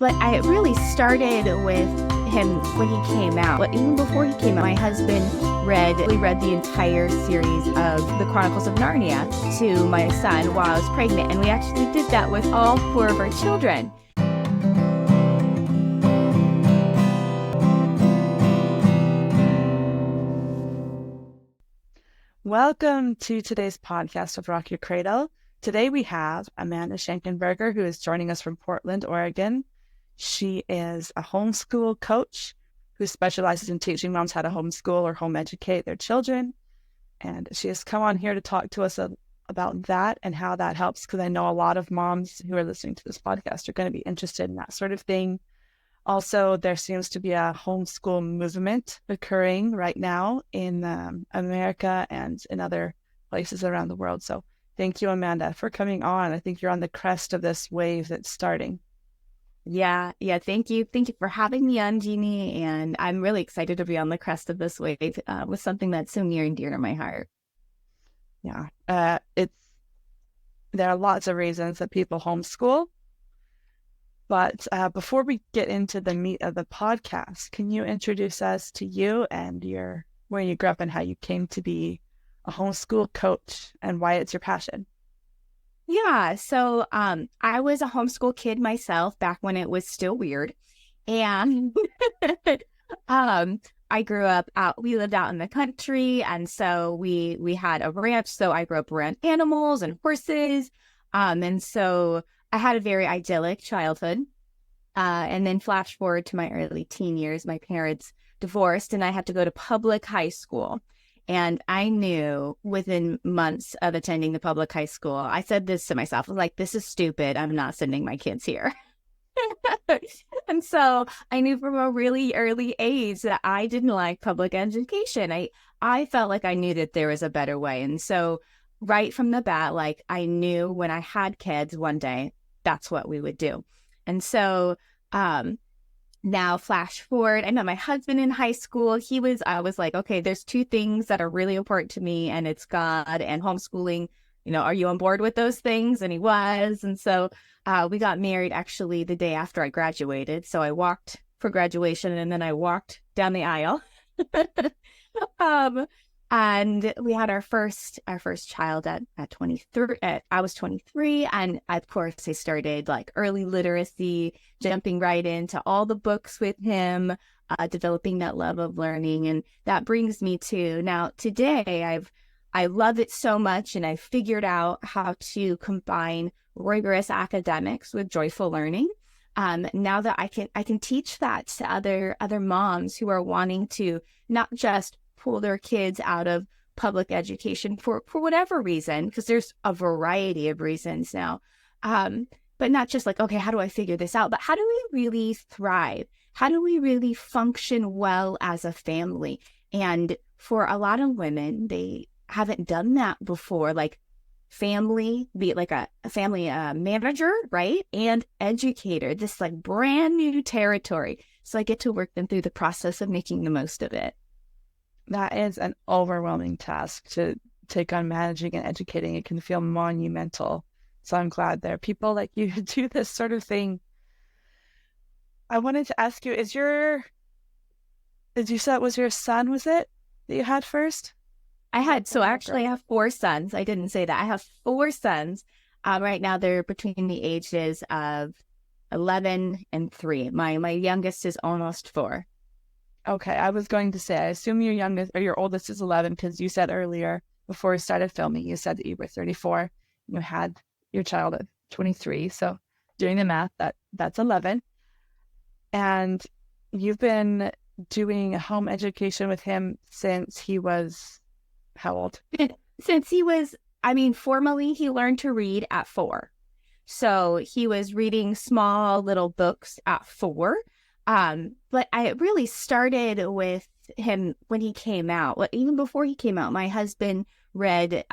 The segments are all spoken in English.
But I really started with him when he came out. But even before he came out, my husband we read the entire series of the Chronicles of Narnia to my son while I was pregnant. And we actually did that with all 4 of our children. Welcome to today's podcast of Rock Your Cradle. Today we have Amanda Schenkenberger, who is joining us from Portland, Oregon. She is a homeschool coach who specializes in teaching moms how to homeschool or home educate their children. And she has come on here to talk to us about that and how that helps, because I know a lot of moms who are listening to this podcast are going to be interested in that sort of thing. Also, there seems to be a homeschool movement occurring right now in America and in other places around the world. So thank you, Amanda, for coming on. I think you're on the crest of this wave that's starting. Yeah. Thank you. Thank you for having me on, Jeannie. And I'm really excited to be on the crest of this wave with something that's so near and dear to my heart. Yeah. There are lots of reasons that people homeschool. But before we get into the meat of the podcast, can you introduce us to you and where you grew up and how you came to be a homeschool coach and why it's your passion? Yeah, so I was a homeschool kid myself back when it was still weird. And I grew up we lived out in the country, and so we had a ranch. So I grew up around animals and horses. And so I had a very idyllic childhood. And then flash forward to my early teen years, my parents divorced and I had to go to public high school. And I knew within months of attending the public high school, I said this to myself, I was like, this is stupid. I'm not sending my kids here. And so I knew from a really early age that I didn't like public education. I felt like I knew that there was a better way. And so right from the bat, like I knew when I had kids one day, that's what we would do. And so now flash forward, I met my husband in high school. I was like, okay, there's 2 things that are really important to me, and it's God and homeschooling. Are you on board with those things? And he was. And so we got married actually the day after I graduated. So I walked for graduation and then I walked down the aisle. And we had our first child at 23. I was 23, and of course I started like early literacy, jumping right into all the books with him, developing that love of learning, and that brings me to now today. I love it so much, and I figured out how to combine rigorous academics with joyful learning. Now that I can teach that to other moms who are wanting to not just pull their kids out of public education for whatever reason, because there's a variety of reasons now. But not just like, okay, how do I figure this out? But how do we really thrive? How do we really function well as a family? And for a lot of women, they haven't done that before, like family, be it like a family manager, right? And educator, this like brand new territory. So I get to work them through the process of making the most of it. That is an overwhelming task to take on. Managing and educating. It can feel monumental. So I'm glad there are people like you who do this sort of thing. I wanted to ask you, was your son, was it, that you had first? I had 4 sons. I didn't say that. I have 4 sons. Right now they're between the ages of 11 and 3. My youngest is almost 4. Okay, I was going to say, I assume your youngest or your oldest is 11, because you said earlier before we started filming, you said that you were 34. You had your child at 23. So doing the math, that's 11. And you've been doing home education with him since he was how old? Since he was, formally he learned to read at 4. So he was reading small little books at 4. But I really started with him when he came out. Even before he came out, my husband read,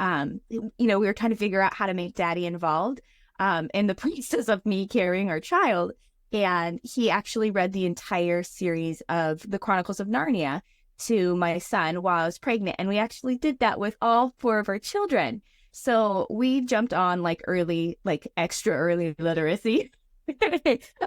we were trying to figure out how to make daddy involved in the process of me carrying our child. And he actually read the entire series of the Chronicles of Narnia to my son while I was pregnant. And we actually did that with all 4 of our children. So we jumped on extra early literacy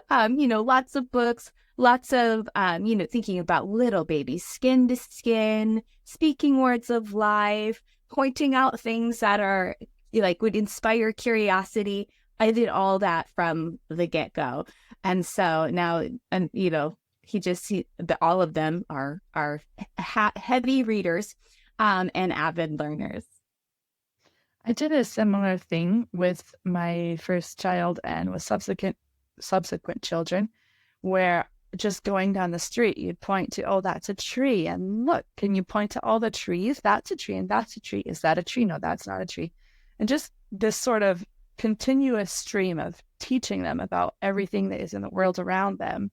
Lots of books, lots of, thinking about little babies, skin to skin, speaking words of life, pointing out things that are like would inspire curiosity. I did all that from the get-go. And so now, and all of them are heavy readers, and avid learners. I did a similar thing with my first child and with subsequent children, where just going down the street, you'd point to, oh, that's a tree. And look, can you point to all the trees? That's a tree and that's a tree. Is that a tree? No, that's not a tree. And just this sort of continuous stream of teaching them about everything that is in the world around them.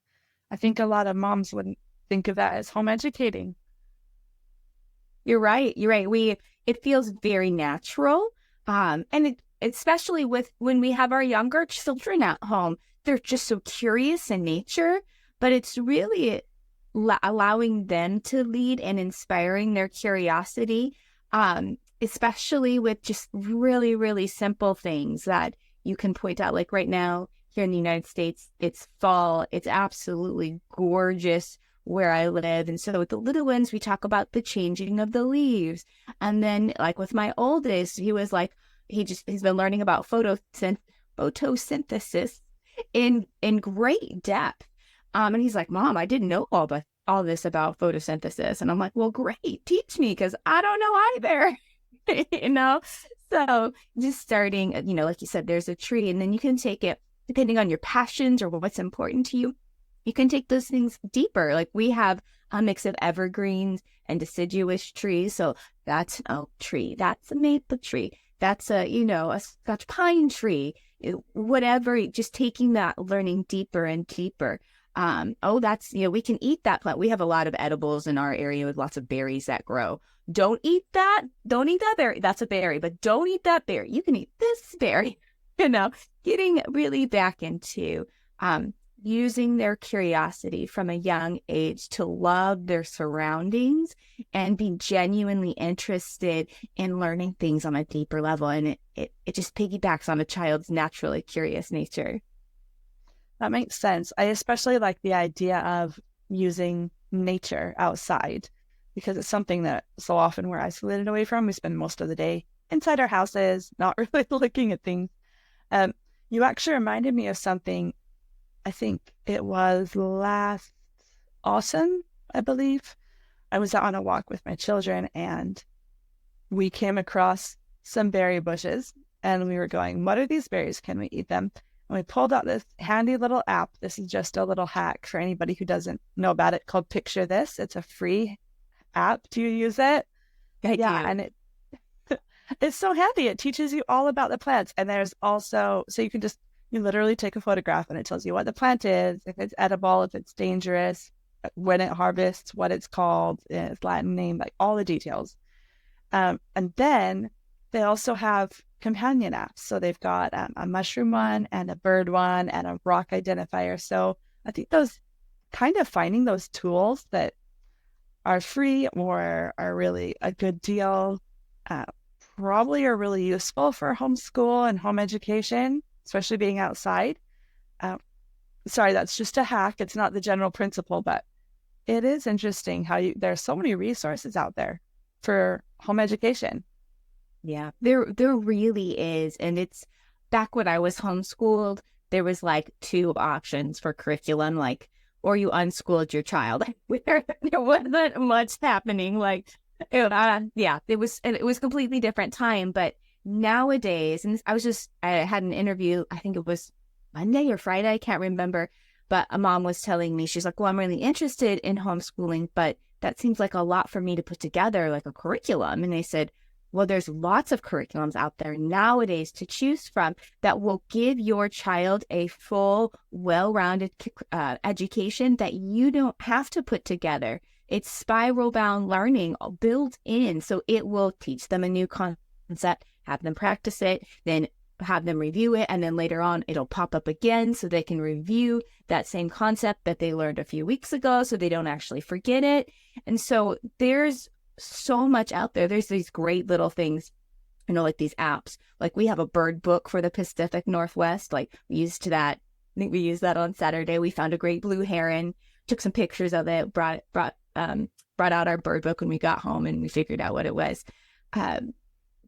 I think a lot of moms wouldn't think of that as home educating. You're right. You're right. It feels very natural. Especially when we have our younger children at home, they're just so curious in nature, but it's really allowing them to lead and inspiring their curiosity, especially with just really, really simple things that you can point out. Like right now here in the United States, it's fall. It's absolutely gorgeous where I live. And so with the little ones, we talk about the changing of the leaves. And then like with my oldest, he was like, he's been learning about photosynthesis in great depth. And he's like, Mom, I didn't know all this about photosynthesis. And I'm like, well, great, teach me, because I don't know either. So just starting, like you said, there's a tree, and then you can take it depending on your passions or what's important to you. You can take those things deeper. Like we have a mix of evergreens and deciduous trees. So that's an oak tree. That's a maple tree. That's a Scotch pine tree, whatever, just taking that learning deeper and deeper. We can eat that plant. We have a lot of edibles in our area with lots of berries that grow. Don't eat that. Don't eat that berry. That's a berry, but don't eat that berry. You can eat this berry, getting really back into, using their curiosity from a young age to love their surroundings and be genuinely interested in learning things on a deeper level. And it just piggybacks on a child's naturally curious nature. That makes sense. I especially like the idea of using nature outside, because it's something that so often we're isolated away from. We spend most of the day inside our houses, not really looking at things. You actually reminded me of something. I think it was last autumn, I believe. I was out on a walk with my children and we came across some berry bushes and we were going, what are these berries? Can we eat them? And we pulled out this handy little app. This is just a little hack for anybody who doesn't know about it, called Picture This. It's a free app. Do you use it? I do. And it's so handy. It teaches you all about the plants. And there's also, so you literally take a photograph and it tells you what the plant is, if it's edible, if it's dangerous, when it harvests, what it's called, its Latin name, like all the details. And then they also have companion apps. So they've got a mushroom one and a bird one and a rock identifier. So I think those kind of finding those tools that are free or are really a good deal probably are really useful for homeschool and home education, especially being outside. Sorry, that's just a hack. It's not the general principle, but it is interesting how there's so many resources out there for home education. Yeah, there really is. And it's back when I was homeschooled, there was like two options for curriculum, like, or you unschooled your child. There wasn't much happening. Like, it was completely different time. But nowadays, and I had an interview, I think it was Monday or Friday, I can't remember, but a mom was telling me, she's like, well, I'm really interested in homeschooling, but that seems like a lot for me to put together, like a curriculum. And they said, well, there's lots of curriculums out there nowadays to choose from that will give your child a full, well-rounded education that you don't have to put together. It's spiral-bound learning built in, so it will teach them a new concept, have them practice it, then have them review it, and then later on it'll pop up again so they can review that same concept that they learned a few weeks ago so they don't actually forget it. And so there's so much out there. There's these great little things, like these apps. Like we have a bird book for the Pacific Northwest. Like we used that think we used that on Saturday. We found a great blue heron, took some pictures of it, brought out our bird book when we got home, and we figured out what it was. Um,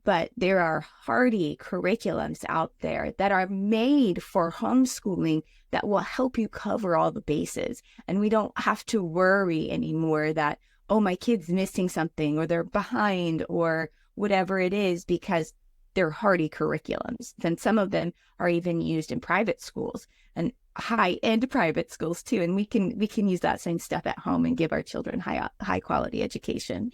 but there are hearty curriculums out there that are made for homeschooling that will help you cover all the bases. And we don't have to worry anymore that, oh, my kid's missing something or they're behind or whatever it is, because they're hearty curriculums. Then some of them are even used in private schools and high-end private schools too. And we can use that same stuff at home and give our children high quality education.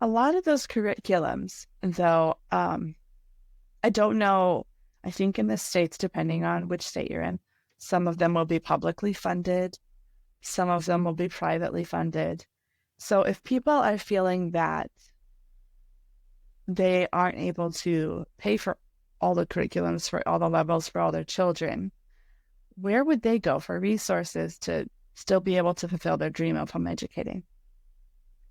A lot of those curriculums, though, I don't know, I think in the States, depending on which state you're in, some of them will be publicly funded, some of them will be privately funded. So if people are feeling that they aren't able to pay for all the curriculums for all the levels for all their children, where would they go for resources to still be able to fulfill their dream of home educating?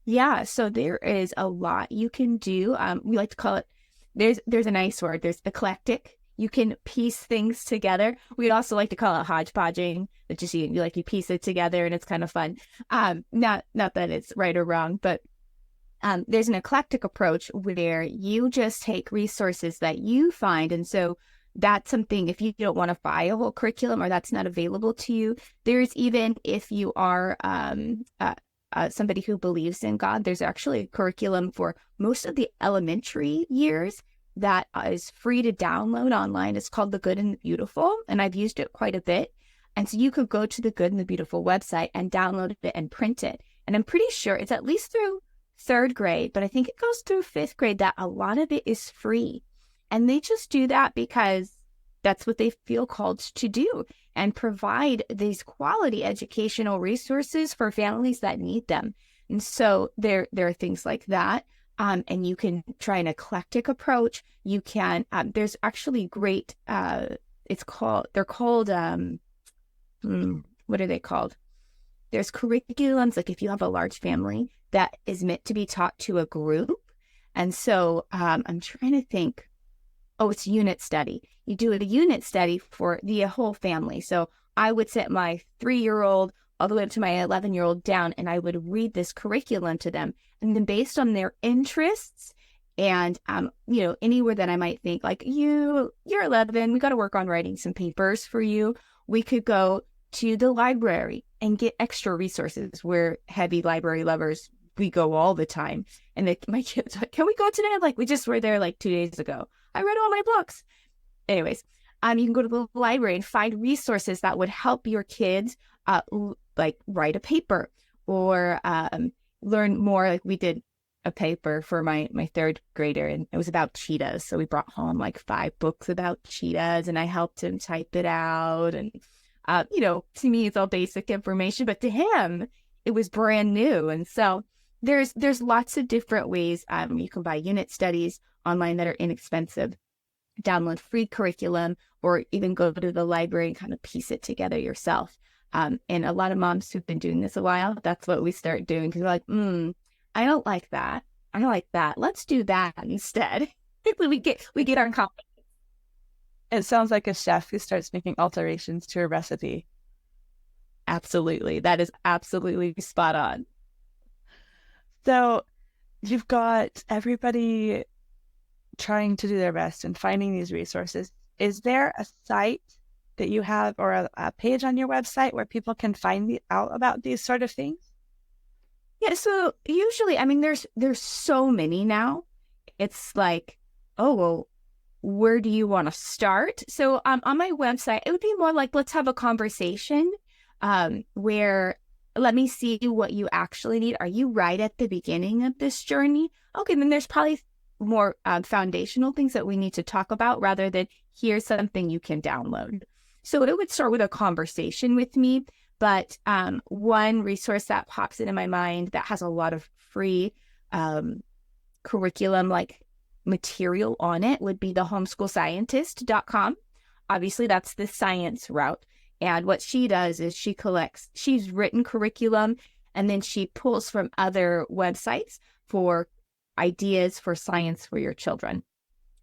Yeah, so there is a lot you can do. We like to call it, there's a nice word, there's eclectic. You can piece things together. We'd also like to call it hodgepodging, that just you piece it together and it's kind of fun. Not that it's right or wrong, but there's an eclectic approach where you just take resources that you find. And so that's something, if you don't want to buy a whole curriculum or that's not available to you, there's even, if you are somebody who believes in God, there's actually a curriculum for most of the elementary years that is free to download online. It's called The Good and the Beautiful, and I've used it quite a bit. And so you could go to the Good and the Beautiful website and download it and print it. And I'm pretty sure it's at least through third grade, but I think it goes through fifth grade, that a lot of it is free. And they just do that because that's what they feel called to do, and provide these quality educational resources for families that need them. And so there are things like that. And you can try an eclectic approach. You can, there's actually great, they're called, what are they called? There's curriculums, like if you have a large family, that is meant to be taught to a group. And so I'm trying to think, it's unit study. You do a unit study for the whole family. So I would sit my 3-year-old all the way up to my 11-year-old down, and I would read this curriculum to them. And then based on their interests and, anywhere that I might think, like, you're 11, we got to work on writing some papers for you. We could go to the library and get extra resources. We're heavy library lovers. We go all the time. And my kids are like, can we go today? I'm like, we just were there like 2 days ago. I read all my books. Anyways, you can go to the library and find resources that would help your kids, like write a paper or learn more. Like we did a paper for my third grader, and it was about cheetahs. So we brought home like 5 books about cheetahs, and I helped him type it out. And to me, it's all basic information, but to him, it was brand new. And so there's lots of different ways. You can buy unit studies online that are inexpensive, download free curriculum, or even go to the library and kind of piece it together yourself. And a lot of moms who've been doing this a while, that's what we start doing, because we're like, I don't like that. I don't like that. Let's do that instead. we get our confidence. It sounds like a chef who starts making alterations to a recipe. Absolutely. That is absolutely spot on. So you've got everybody trying to do their best and finding these resources. Is there a site that you have, or a page on your website where people can find out about these sort of things? Yeah, so usually, there's so many now. It's like, oh, well, where do you want to start? So on my website, it would be more like, let's have a conversation where let me see what you actually need. Are you right at the beginning of this journey? Okay, then there's probably more foundational things that we need to talk about, rather than here's something you can download. So it would start with a conversation with me. But one resource that pops into my mind that has a lot of free curriculum like material on it would be the homeschoolscientist.com. Obviously, that's the science route. And what she does is she's written curriculum, and then she pulls from other websites for ideas for science for your children.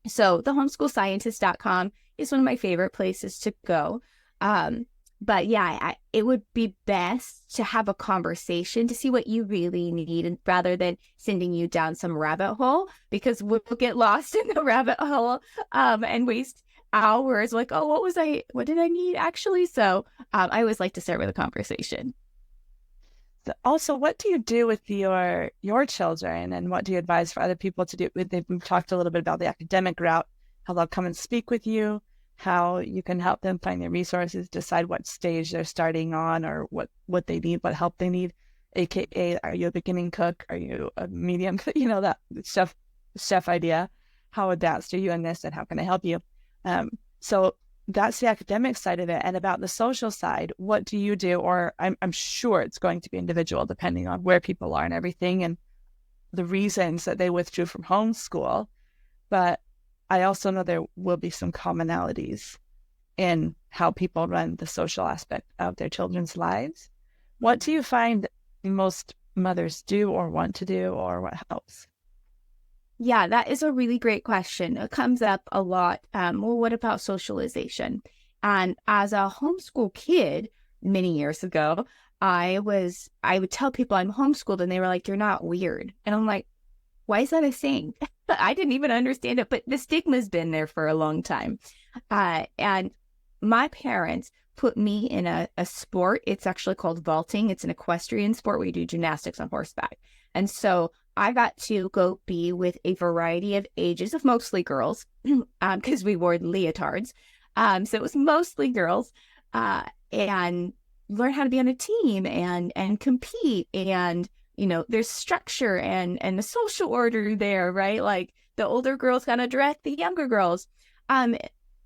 So the homeschoolscientist.com is one of my favorite places to go. Um, but yeah, it would be best to have a conversation to see what you really need, and rather than sending you down some rabbit hole, because we'll get lost in the rabbit hole and waste hours like, oh, what did I need actually? So I always like to start with a conversation. So also, what do you do with your children, and what do you advise for other people to do? We've talked a little bit about the academic route, how they'll come and speak with you, how you can help them find their resources, decide what stage they're starting on, or what they need, what help they need. AKA, are you a beginning cook? Are you a medium? That chef idea. How advanced are you in this, and how can I help you? So that's the academic side of it. And about the social side, what do you do? Or I'm sure it's going to be individual depending on where people are and everything and the reasons that they withdrew from homeschool. But I also know there will be some commonalities in how people run the social aspect of their children's lives. What do you find most mothers do or want to do, or what helps? Yeah, that is a really great question. It comes up a lot. Well, what about socialization? And as a homeschool kid many years ago, I would tell people I'm homeschooled and they were like, you're not weird. And I'm like, why is that a saying? I didn't even understand it, but the stigma's been there for a long time. And my parents put me in a sport. It's actually called vaulting. It's an equestrian sport where you do gymnastics on horseback. And so I got to go be with a variety of ages of mostly girls because we wore leotards. So it was mostly girls and learn how to be on a team and compete. And, there's structure and the social order there, right? Like the older girls kind of direct the younger girls. And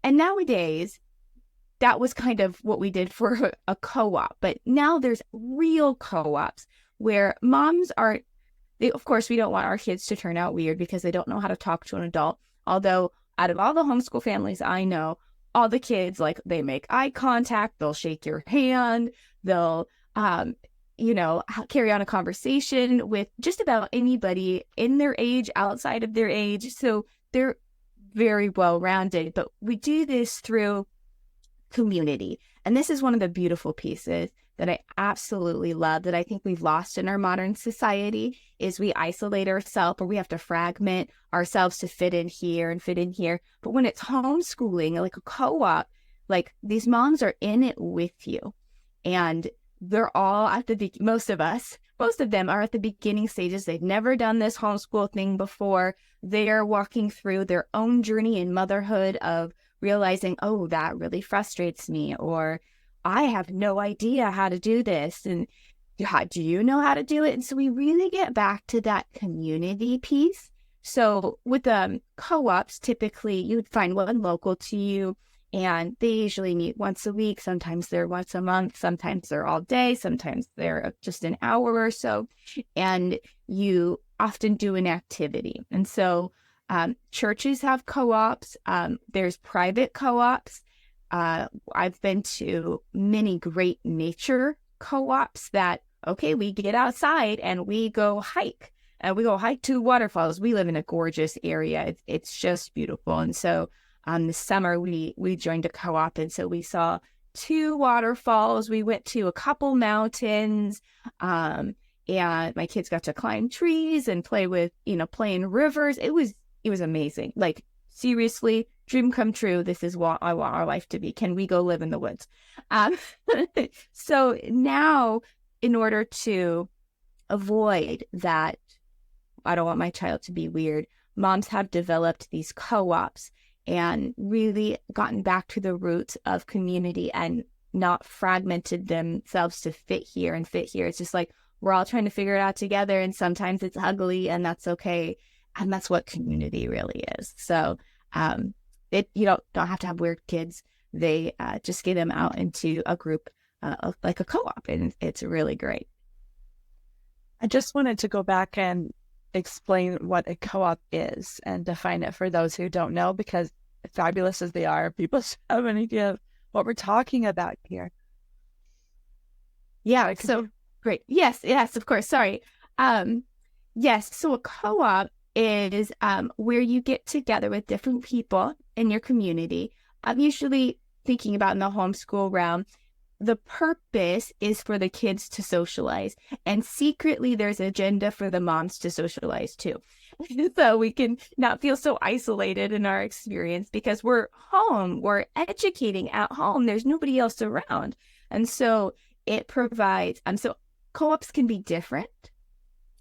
nowadays, that was kind of what we did for a co-op. But now there's real co-ops where moms are of course, we don't want our kids to turn out weird because they don't know how to talk to an adult. Although, out of all the homeschool families I know, all the kids, like, they make eye contact, they'll shake your hand, they'll, carry on a conversation with just about anybody in their age, outside of their age. So they're very well rounded. But we do this through community. And this is one of the beautiful pieces that I absolutely love that I think we've lost in our modern society is we isolate ourselves, or we have to fragment ourselves to fit in here and fit in here. But when it's homeschooling, like a co-op, like these moms are in it with you. And they're all at most of them are at the beginning stages. They've never done this homeschool thing before. They're walking through their own journey in motherhood of realizing, oh, that really frustrates me, or I have no idea how to do this. And do you know how to do it? And so we really get back to that community piece. So with co-ops, typically you would find one local to you, and they usually meet once a week. Sometimes they're once a month. Sometimes they're all day. Sometimes they're just an hour or so. And you often do an activity. And so churches have co-ops. There's private co-ops. I've been to many great nature co-ops that, okay, we get outside and we go hike. We go hike to waterfalls. We live in a gorgeous area. It's just beautiful. And so this summer we joined a co-op, and so we saw 2 waterfalls. We went to a couple mountains, and my kids got to climb trees and play in rivers. It was amazing. Like, seriously, dream come true. This is what I want our life to be. Can we go live in the woods? So now, in order to avoid that, I don't want my child to be weird, moms have developed these co-ops and really gotten back to the roots of community and not fragmented themselves to fit here and fit here. It's just like, we're all trying to figure it out together, and sometimes it's ugly, and that's okay. And that's what community really is. So you don't have to have weird kids. They just get them out into a group like a co-op, and it's really great. I just wanted to go back and explain what a co-op is and define it for those who don't know, because fabulous as they are, people have an idea of what we're talking about here. Yeah, so great. Yes, of course. Sorry. Yes, so a co-op is where you get together with different people in your community. Usually thinking about in the homeschool realm, the purpose is for the kids to socialize. And secretly, there's an agenda for the moms to socialize too. So we can not feel so isolated in our experience because we're home, we're educating at home, there's nobody else around. And so it provides, so co-ops can be different,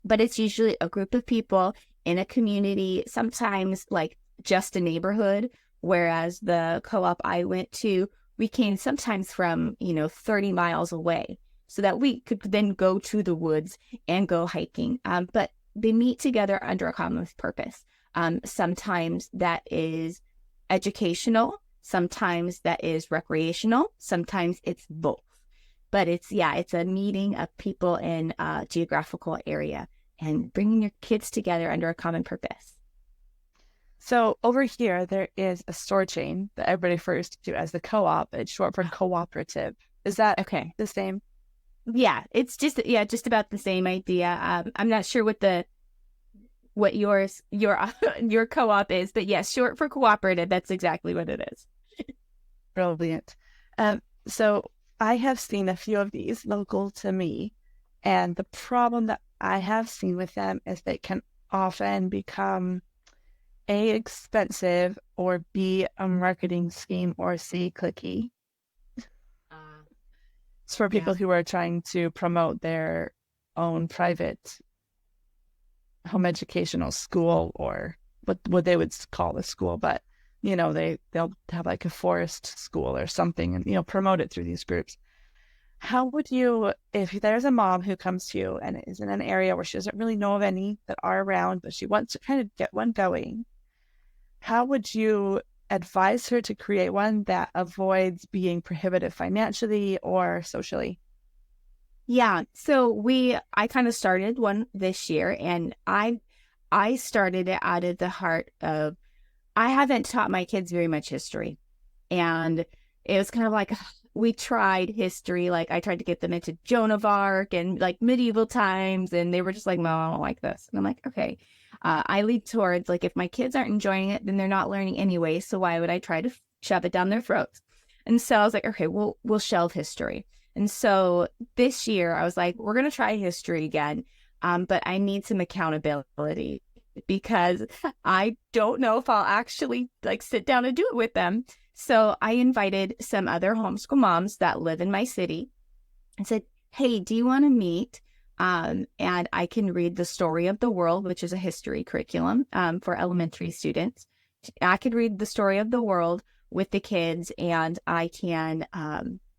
but it's usually a group of people in a community, sometimes like just a neighborhood. Whereas the co-op I went to, we came sometimes from, 30 miles away so that we could then go to the woods and go hiking. But they meet together under a common purpose. Sometimes that is educational, sometimes that is recreational, sometimes it's both. But it's a meeting of people in a geographical area and bringing your kids together under a common purpose. So over here, there is a store chain that everybody refers to as the co-op. It's short for cooperative. Is that okay? The same? Yeah, it's just about the same idea. I'm not sure what your co-op is, but yes, short for cooperative. That's exactly what it is. Brilliant. So I have seen a few of these local to me, and the problem that I have seen with them is they can often become A, expensive, or B, a marketing scheme, or C, clicky. It's for people who are trying to promote their own private home educational school, or what they would call a school, but they'll have like a forest school or something and promote it through these groups. How would you, if there's a mom who comes to you and is in an area where she doesn't really know of any that are around, but she wants to kind of get one going, how would you advise her to create one that avoids being prohibitive financially or socially? Yeah, so I kind of started one this year, and I started it out of the heart of, I haven't taught my kids very much history. And it was kind of like, we tried history, like I tried to get them into Joan of Arc and like medieval times, and they were just like, no, I don't like this. And I'm like, okay. I lead towards like, if my kids aren't enjoying it, then they're not learning anyway. So why would I try to shove it down their throats? And so I was like, okay, we'll shelve history. And so this year I was like, we're going to try history again. But I need some accountability because I don't know if I'll actually like sit down and do it with them. So I invited some other homeschool moms that live in my city and said, hey, do you want to meet? And I can read the story of the world, which is a history curriculum for elementary students. I could read the story of the world with the kids, and I can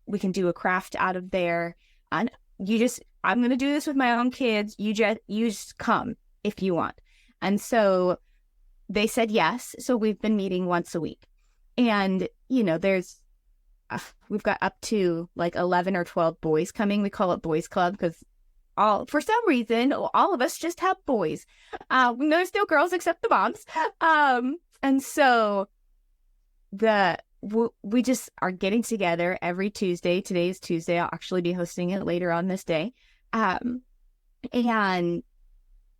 we can do a craft out of there. And I'm going to do this with my own kids. You just come if you want. And so they said yes. So we've been meeting once a week. And, we've got up to like 11 or 12 boys coming. We call it Boys Club because for some reason, all of us just have boys. There's no girls except the moms. And so we just are getting together every Tuesday. Today is Tuesday. I'll actually be hosting it later on this day. And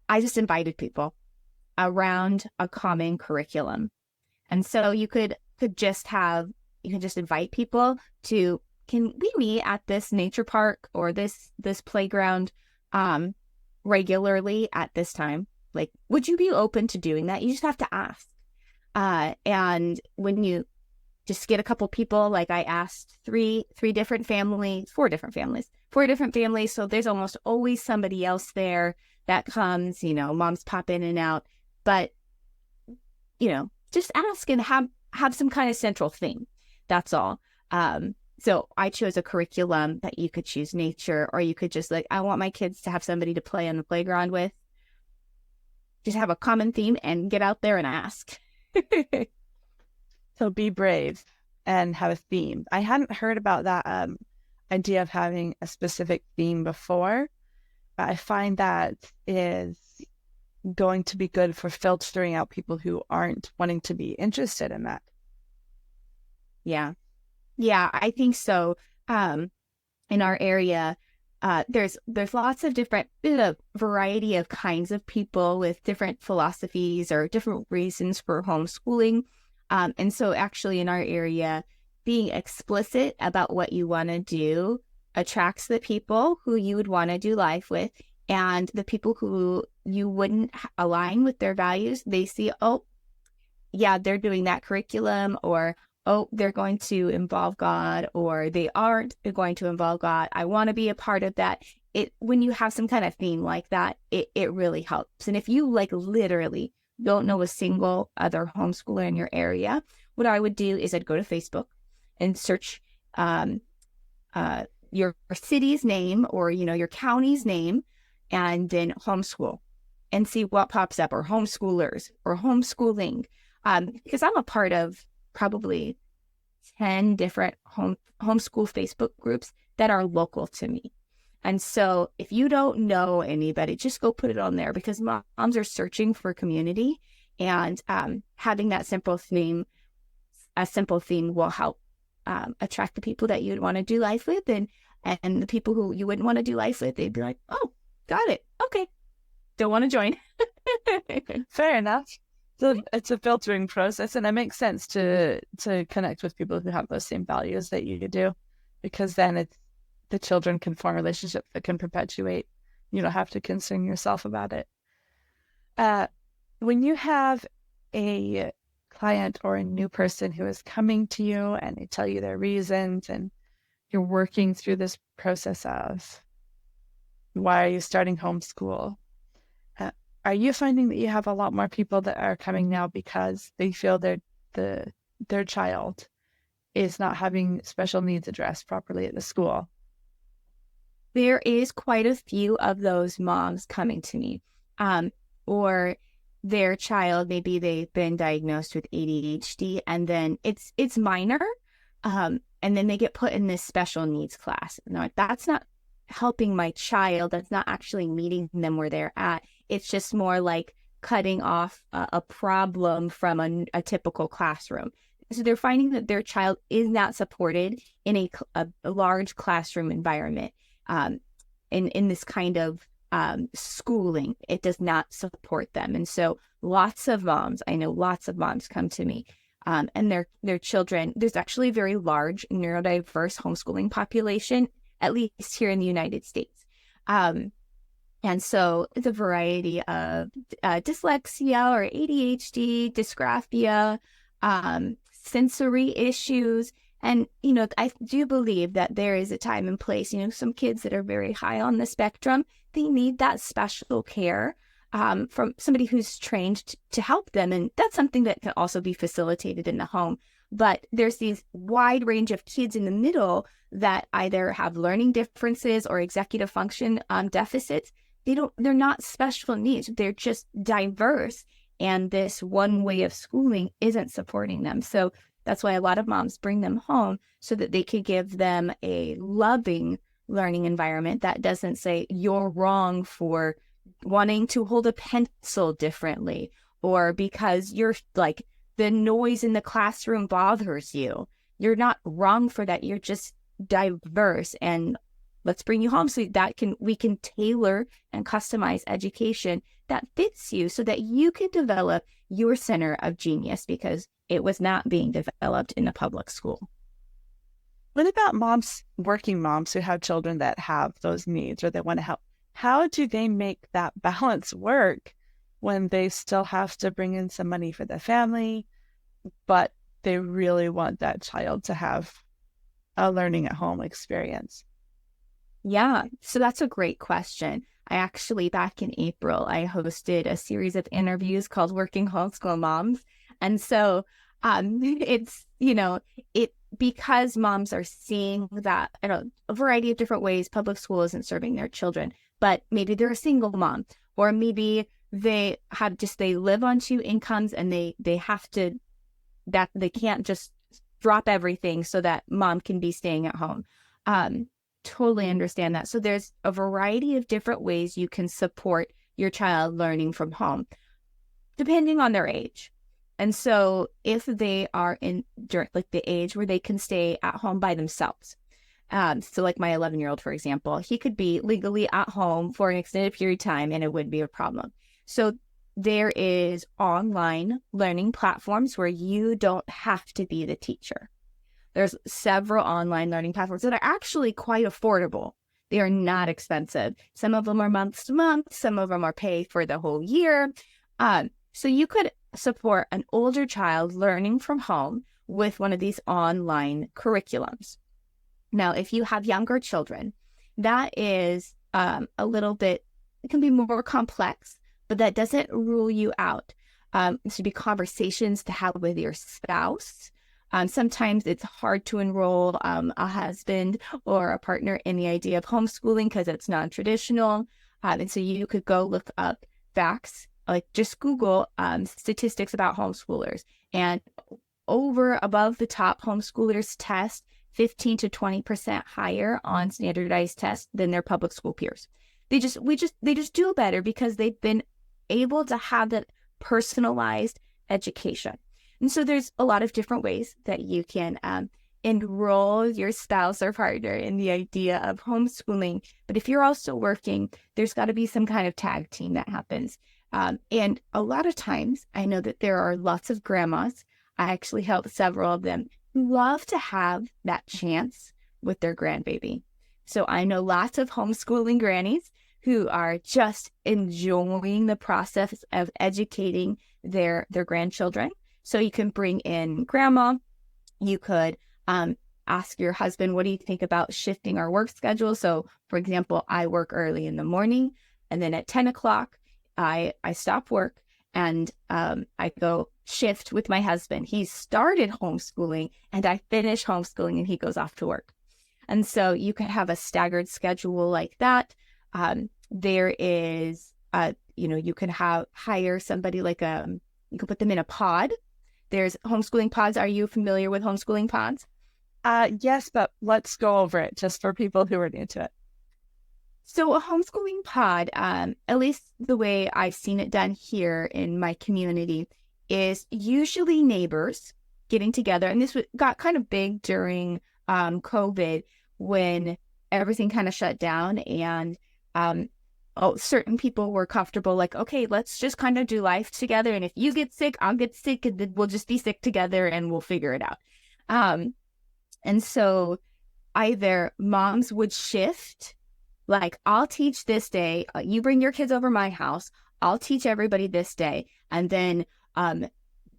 I just invited people around a common curriculum. And so you could just invite people to, can we meet at this nature park or this playground regularly at this time? Like, would you be open to doing that? You just have to ask. And when you just get a couple people, like I asked four different families. So there's almost always somebody else there that comes, moms pop in and out, but, just ask and have some kind of central theme. That's all. So I chose a curriculum that you could choose nature, or you could just like, I want my kids to have somebody to play on the playground with. Just have a common theme and get out there and ask. So be brave and have a theme. I hadn't heard about that idea of having a specific theme before, but I find that is going to be good for filtering out people who aren't wanting to be interested in that. Yeah, I think so. In our area, there's lots of different variety of kinds of people with different philosophies or different reasons for homeschooling. And so actually in our area, being explicit about what you want to do attracts the people who you would want to do life with, and the people who you wouldn't align with their values, they see, oh, yeah, they're doing that curriculum, or, oh, they're going to involve God, or they aren't going to involve God. I want to be a part of that. When you have some kind of theme like that, it really helps. And if you like literally don't know a single other homeschooler in your area, what I would do is I'd go to Facebook and search your city's name, or, your county's name, and then homeschool, and see what pops up, or homeschoolers, or homeschooling. Because I'm a part of probably 10 different homeschool Facebook groups that are local to me. And so if you don't know anybody, just go put it on there, because moms are searching for community, and having that simple theme will help attract the people that you'd want to do life with, and the people who you wouldn't want to do life with, they'd be like, oh, got it. Okay. Don't want to join. Fair enough. So it's a filtering process, and it makes sense to connect with people who have those same values that you do, because then the children can form relationships that can perpetuate. You don't have to concern yourself about it. When you have a client or a new person who is coming to you and they tell you their reasons, and you're working through this process of why are you starting homeschool, are you finding that you have a lot more people that are coming now because they feel their child is not having special needs addressed properly at the school? There is quite a few of those moms coming to me, or their child, maybe they've been diagnosed with ADHD, and then it's minor, and then they get put in this special needs class. No, that's not helping my child. That's not actually meeting them where they're at. It's just more like cutting off a problem from a typical classroom. So they're finding that their child is not supported in a large classroom environment. In this kind of schooling, it does not support them. And so I know lots of moms come to me, and their children, there's actually a very large neurodiverse homeschooling population, at least here in the United States. And so it's a variety of dyslexia or ADHD, dysgraphia, sensory issues. And, I do believe that there is a time and place. Some kids that are very high on the spectrum, they need that special care from somebody who's trained to help them. And that's something that can also be facilitated in the home. But there's these wide range of kids in the middle that either have learning differences or executive function deficits. They're not special needs. They're just diverse. And this one way of schooling isn't supporting them. So that's why a lot of moms bring them home, so that they could give them a loving learning environment that doesn't say you're wrong for wanting to hold a pencil differently, or because you're like the noise in the classroom bothers you. You're not wrong for that. You're just diverse, and let's bring you home so that we can tailor and customize education that fits you, so that you can develop your center of genius, because it was not being developed in a public school. What about working moms who have children that have those needs or they want to help? How do they make that balance work when they still have to bring in some money for the family, but they really want that child to have a learning at home experience? Yeah, so that's a great question. I actually, back in April, I hosted a series of interviews called Working Homeschool Moms. And so it's, because moms are seeing that, a variety of different ways public school isn't serving their children, but maybe they're a single mom, or maybe they live on two incomes, and they have to, that they can't just drop everything so that mom can be staying at home. Totally understand that. So there's a variety of different ways you can support your child learning from home, depending on their age. And so if they are during the age where they can stay at home by themselves, so like my 11-year-old, for example, he could be legally at home for an extended period of time and it wouldn't be a problem. So there is online learning platforms where you don't have to be the teacher. There's several online learning platforms that are actually quite affordable. They are not expensive. Some of them are month to month. Some of them are paid for the whole year. So you could support an older child learning from home with one of these online curriculums. Now, if you have younger children, that is a little bit, it can be more complex, but that doesn't rule you out. It should be conversations to have with your spouse. Sometimes it's hard to enroll a husband or a partner in the idea of homeschooling because it's non-traditional. And so you could go look up facts, like just Google statistics about homeschoolers. And above the top, homeschoolers test 15 to 20% higher on standardized tests than their public school peers. They just do better because they've been able to have that personalized education. And so there's a lot of different ways that you can enroll your spouse or partner in the idea of homeschooling. But if you're also working, there's got to be some kind of tag team that happens. And a lot of times, I know that there are lots of grandmas. I actually help several of them who love to have that chance with their grandbaby. So I know lots of homeschooling grannies who are just enjoying the process of educating their grandchildren. So you can bring in grandma. You could ask your husband, what do you think about shifting our work schedule? So, for example, I work early in the morning, and then at 10 o'clock, I stop work and I go shift with my husband. He started homeschooling and I finish homeschooling and he goes off to work. And so you can have a staggered schedule like that. There is, you can hire somebody like you can put them in a pod. There's homeschooling pods. Are you familiar with homeschooling pods? Yes, but let's go over it just for people who are new to it. So a homeschooling pod, at least the way I've seen it done here in my community, is usually neighbors getting together. And this got kind of big during COVID when everything kind of shut down and certain people were comfortable, like, okay, let's just kind of do life together. And if you get sick, I'll get sick, and then we'll just be sick together and we'll figure it out. And so either moms would shift, like, I'll teach this day, you bring your kids over my house, I'll teach everybody this day. And then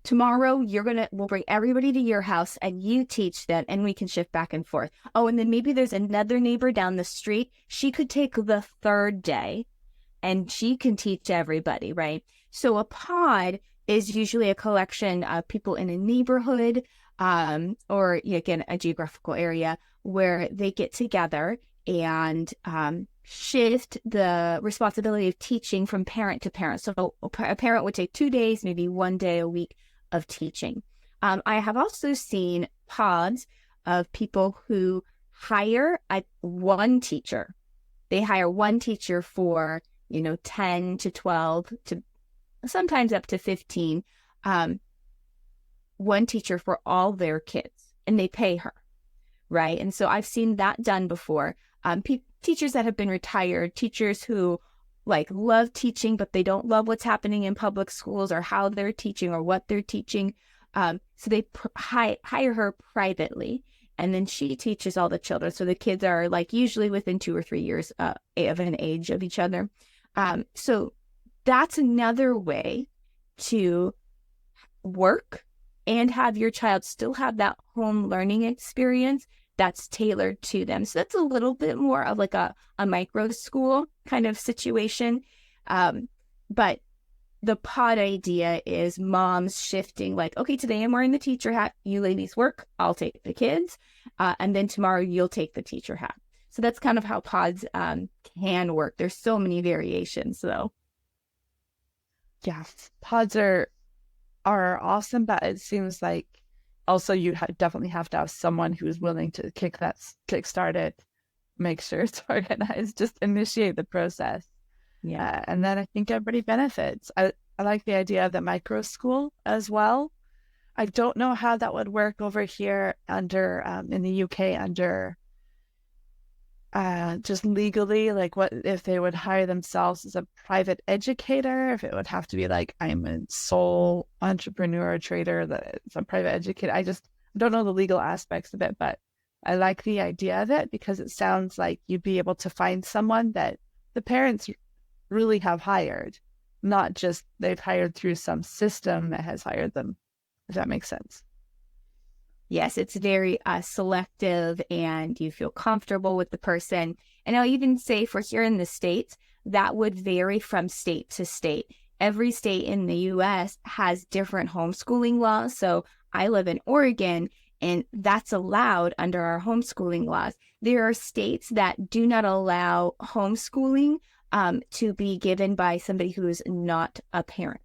tomorrow we'll bring everybody to your house and you teach them, and we can shift back and forth. Oh, and then maybe there's another neighbor down the street. She could take the third day and she can teach everybody, right? So a pod is usually a collection of people in a neighborhood or, again, a geographical area where they get together and shift the responsibility of teaching from parent to parent. So a parent would take 2 days, maybe 1 day a week of teaching. I have also seen pods of people who hire one teacher. They hire one teacher for, 10 to 12 to sometimes up to 15, one teacher for all their kids, and they pay her, right? And so I've seen that done before. Teachers that have been retired, teachers who love teaching, but they don't love what's happening in public schools or how they're teaching or what they're teaching. So they hire her privately, and then she teaches all the children. So the kids are usually within 2 or 3 years of an age of each other. So that's another way to work and have your child still have that home learning experience that's tailored to them. So that's a little bit more of a micro school kind of situation. But the pod idea is moms shifting, okay, today I'm wearing the teacher hat. You ladies work, I'll take the kids. And then tomorrow you'll take the teacher hat. So that's kind of how pods can work. There's so many variations, though. Yeah, pods are awesome, but it seems like also you definitely have to have someone who's willing to kickstart it, make sure it's organized, just initiate the process. Yeah. And then I think everybody benefits. I like the idea of the micro school as well. I don't know how that would work over here in the UK under just legally, what if they would hire themselves as a private educator, if it would have to be I'm a sole entrepreneur trader that's a private educator. don't know the legal aspects of it, but I like the idea of it because it sounds like you'd be able to find someone that the parents really have hired, not just they've hired through some system that has hired them, if that makes sense. Yes, it's very selective and you feel comfortable with the person. And I'll even say for here in the States, that would vary from state to state. Every state in the US has different homeschooling laws. So I live in Oregon, and that's allowed under our homeschooling laws. There are states that do not allow homeschooling to be given by somebody who is not a parent.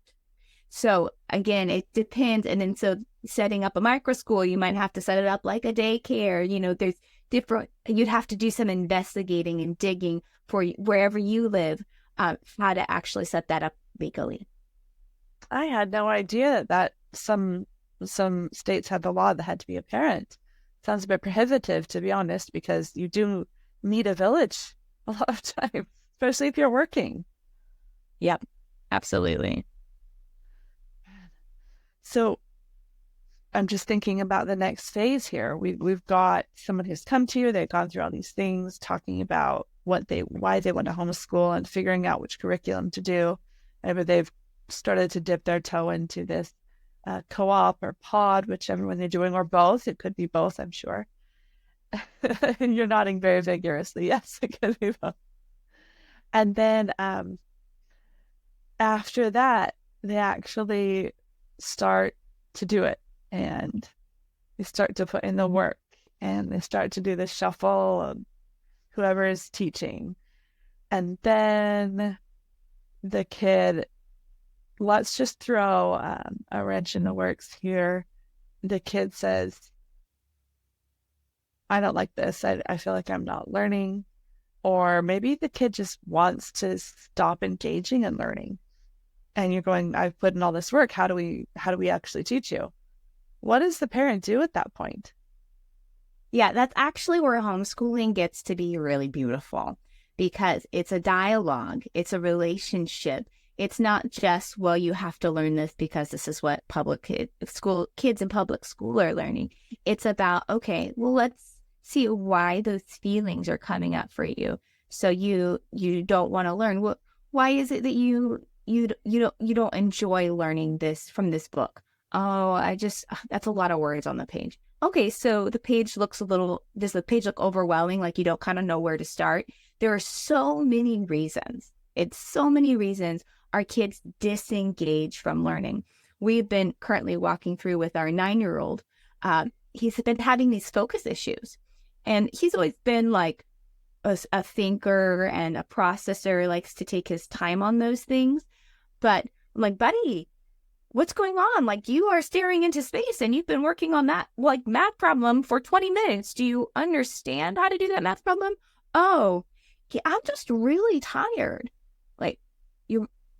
So again, it depends. And then so setting up a micro school, you might have to set it up like a daycare. There's different, you'd have to do some investigating and digging for wherever you live, how to actually set that up legally. I had no idea that some states had the law that had to be a parent. Sounds a bit prohibitive, to be honest, because you do need a village a lot of times, especially if you're working. Yep, absolutely. So I'm just thinking about the next phase here. We've got someone who's come to you, they've gone through all these things, talking about why they want to homeschool and figuring out which curriculum to do. And they've started to dip their toe into this co-op or pod, whichever one they're doing, or both. It could be both, I'm sure. And you're nodding very vigorously. Yes, it could be both. And then after that, they actually start to do it, and they start to put in the work, and they start to do the shuffle of whoever is teaching. And then the kid, let's just throw a wrench in the works here. The kid says, I don't like this. I feel like I'm not learning. Or maybe the kid just wants to stop engaging and learning. And you're going, I've put in all this work. How do we actually teach you? What does the parent do at that point? Yeah, that's actually where homeschooling gets to be really beautiful, because it's a dialogue, it's a relationship. It's not just, well, you have to learn this because this is what kids in public school are learning. It's about, okay, well, let's see why those feelings are coming up for you. So you don't want to learn. Why is it that you don't enjoy learning this from this book? Oh, that's a lot of words on the page. Okay, so does the page look overwhelming? Like you don't kind of know where to start? There are so many reasons. It's so many reasons our kids disengage from learning. We've been currently walking through with our 9-year-old. He's been having these focus issues, and he's always been like a thinker and a processor, likes to take his time on those things. But I'm like, buddy, what's going on? Like, you are staring into space and you've been working on that like math problem for 20 minutes. Do you understand how to do that math problem? Oh, yeah, I'm just really tired. Like,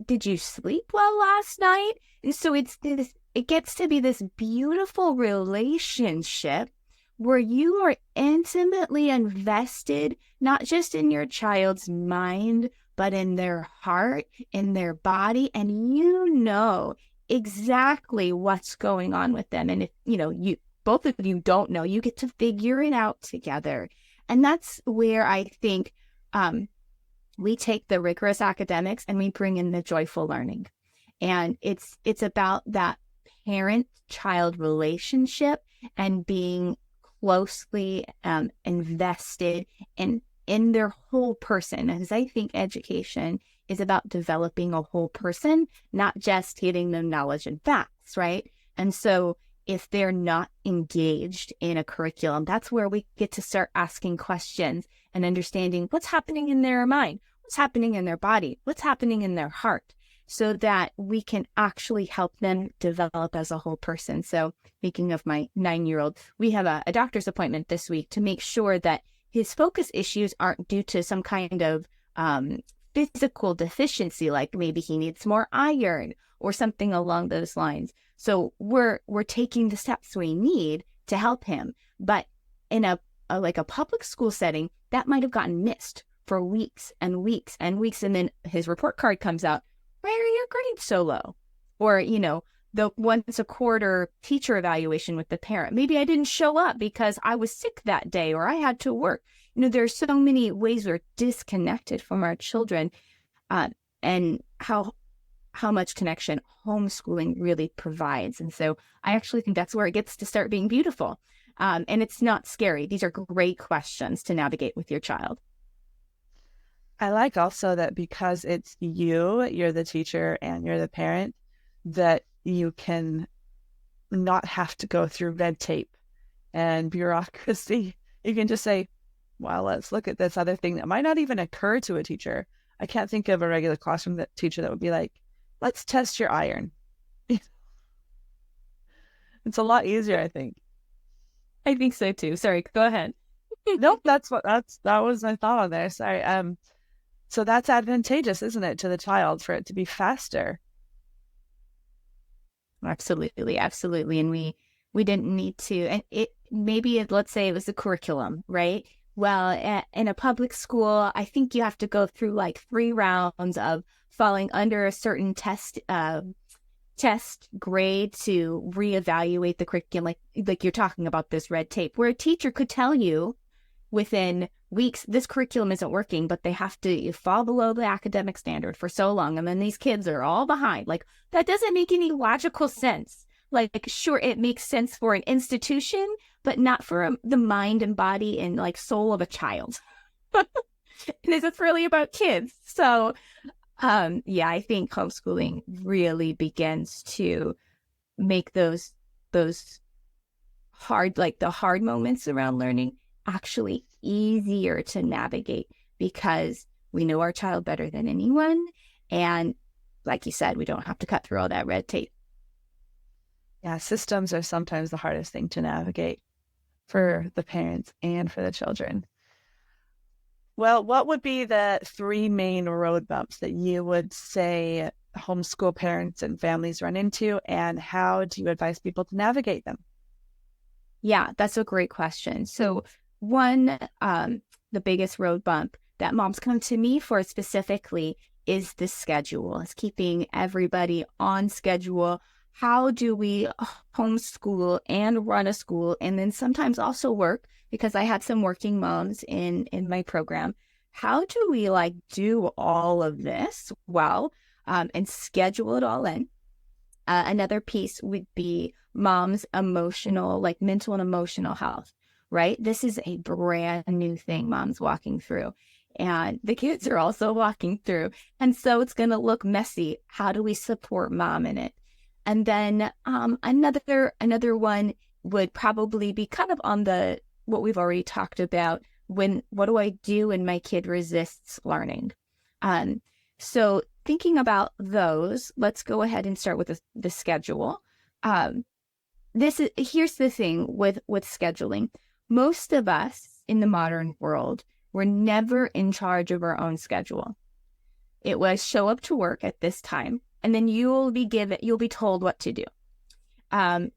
did you sleep well last night? And so it gets to be this beautiful relationship where you are intimately invested, not just in your child's mind, but in their heart, in their body, and you know exactly what's going on with them. And if you both of you don't know, you get to figure it out together. And that's where I think we take the rigorous academics and we bring in the joyful learning. And it's about that parent-child relationship and being closely invested in their whole person. Because I think education is about developing a whole person, not just giving them knowledge and facts, right? And so if they're not engaged in a curriculum, that's where we get to start asking questions and understanding what's happening in their mind, what's happening in their body, what's happening in their heart, so that we can actually help them develop as a whole person. So speaking of my 9-year-old, we have a doctor's appointment this week to make sure that his focus issues aren't due to some kind of physical deficiency, like maybe he needs more iron or something along those lines. So we're taking the steps we need to help him. But in a public school setting, that might have gotten missed for weeks and weeks and weeks. And then his report card comes out, why are your grades so low? Or, the once a quarter teacher evaluation with the parent. Maybe I didn't show up because I was sick that day or I had to work. There's so many ways we're disconnected from our children, and how much connection homeschooling really provides. And so I actually think that's where it gets to start being beautiful. And it's not scary. These are great questions to navigate with your child. I like also that because it's you're the teacher and you're the parent, that you can not have to go through red tape and bureaucracy. You can just say, well, let's look at this other thing that might not even occur to a teacher. I can't think of a regular classroom teacher that would be like, let's test your iron. It's a lot easier, I think. I think so too. Sorry, go ahead. Nope, that was my thought on there. Sorry. So that's advantageous, isn't it, to the child for it to be faster? Absolutely, absolutely. And we didn't need to, and let's say it was the curriculum, right? Well, in a public school, I think you have to go through like 3 rounds of falling under a certain test grade to reevaluate the curriculum. Like you're talking about this red tape, where a teacher could tell you within weeks, this curriculum isn't working, but they have to fall below the academic standard for so long. And then these kids are all behind. Like, that doesn't make any logical sense. Like, sure, it makes sense for an institution, but not for the mind and body and like soul of a child. This is really about kids. So, yeah, I think homeschooling really begins to make those hard, like the hard moments around learning, actually easier to navigate because we know our child better than anyone. And like you said, we don't have to cut through all that red tape. Yeah, systems are sometimes the hardest thing to navigate for the parents and for the children. Well, what would be the 3 main road bumps that you would say homeschool parents and families run into, and how do you advise people to navigate them? Yeah, that's a great question. So one, the biggest road bump that moms come to me for specifically is the schedule. It's keeping everybody on schedule. How do we homeschool and run a school and then sometimes also work? Because I had some working moms in my program. How do we like do all of this well and schedule it all in? Another piece would be mom's emotional, like mental and emotional health, right? This is a brand new thing mom's walking through, and the kids are also walking through. And so it's going to look messy. How do we support mom in it? And then another one would probably be kind of on what we've already talked about. What do I do when my kid resists learning? So thinking about those, let's go ahead and start with the schedule. Here's the thing with scheduling. Most of us in the modern world were never in charge of our own schedule. It was show up to work at this time, and then you'll be told what to do.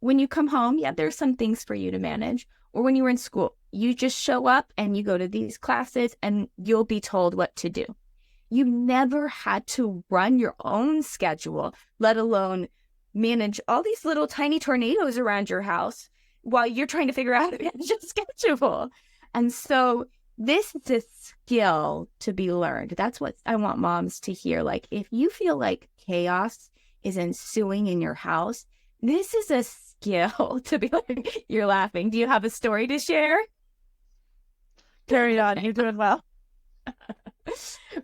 When you come home, yeah, there's some things for you to manage. Or when you were in school, you just show up and you go to these classes and you'll be told what to do. You never had to run your own schedule, let alone manage all these little tiny tornadoes around your house while you're trying to figure out how to manage a schedule. And so this is a skill to be learned. That's what I want moms to hear. Like, if you feel like chaos is ensuing in your house, this is a skill to be like, you're laughing. Do you have a story to share? Carry on. You're doing well.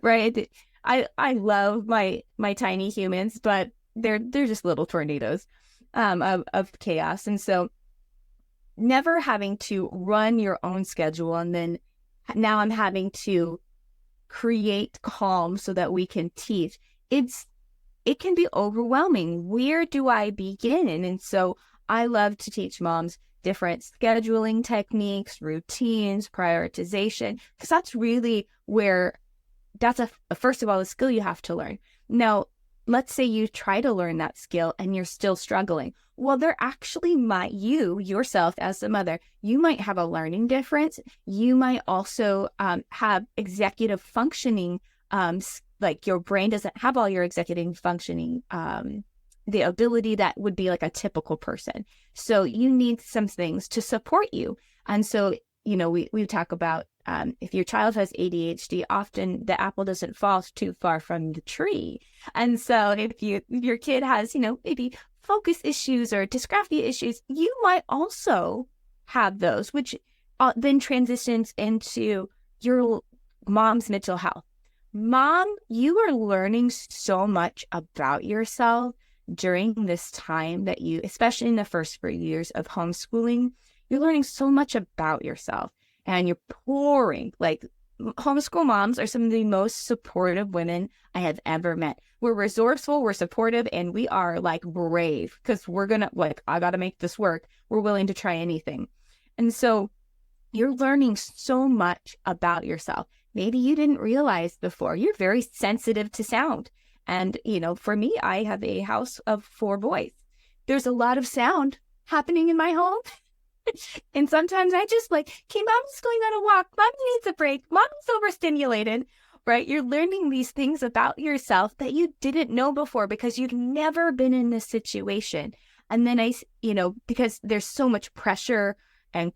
Right. I love my tiny humans, but they're just little tornadoes of chaos. And so never having to run your own schedule, and then now I'm having to create calm so that we can teach. It can be overwhelming. Where do I begin? And so I love to teach moms different scheduling techniques, routines, prioritization, because that's really where that's first of all, a skill you have to learn. Now, let's say you try to learn that skill and you're still struggling. Well, there actually might, yourself as the mother, you might have a learning difference. You might also have executive functioning, like your brain doesn't have all your executive functioning the ability that would be like a typical person. So you need some things to support you. And so, we talk about if your child has ADHD, often the apple doesn't fall too far from the tree. And so if your kid has, maybe focus issues or dysgraphia issues, you might also have those, which then transitions into your mom's mental health. Mom, you are learning so much about yourself during this time that you, especially in the first 4 years of homeschooling, you're learning so much about yourself, and you're pouring. Like, homeschool moms are some of the most supportive women I have ever met. We're resourceful, we're supportive, and we are like brave because we're gonna, like, I gotta make this work. We're willing to try anything. And so you're learning so much about yourself. Maybe you didn't realize before. You're very sensitive to sound. And, for me, I have a house of 4 boys. There's a lot of sound happening in my home. And sometimes I just like, okay, mom's going on a walk. Mommy needs a break. Mom's overstimulated, right? You're learning these things about yourself that you didn't know before because you've never been in this situation. And then because there's so much pressure and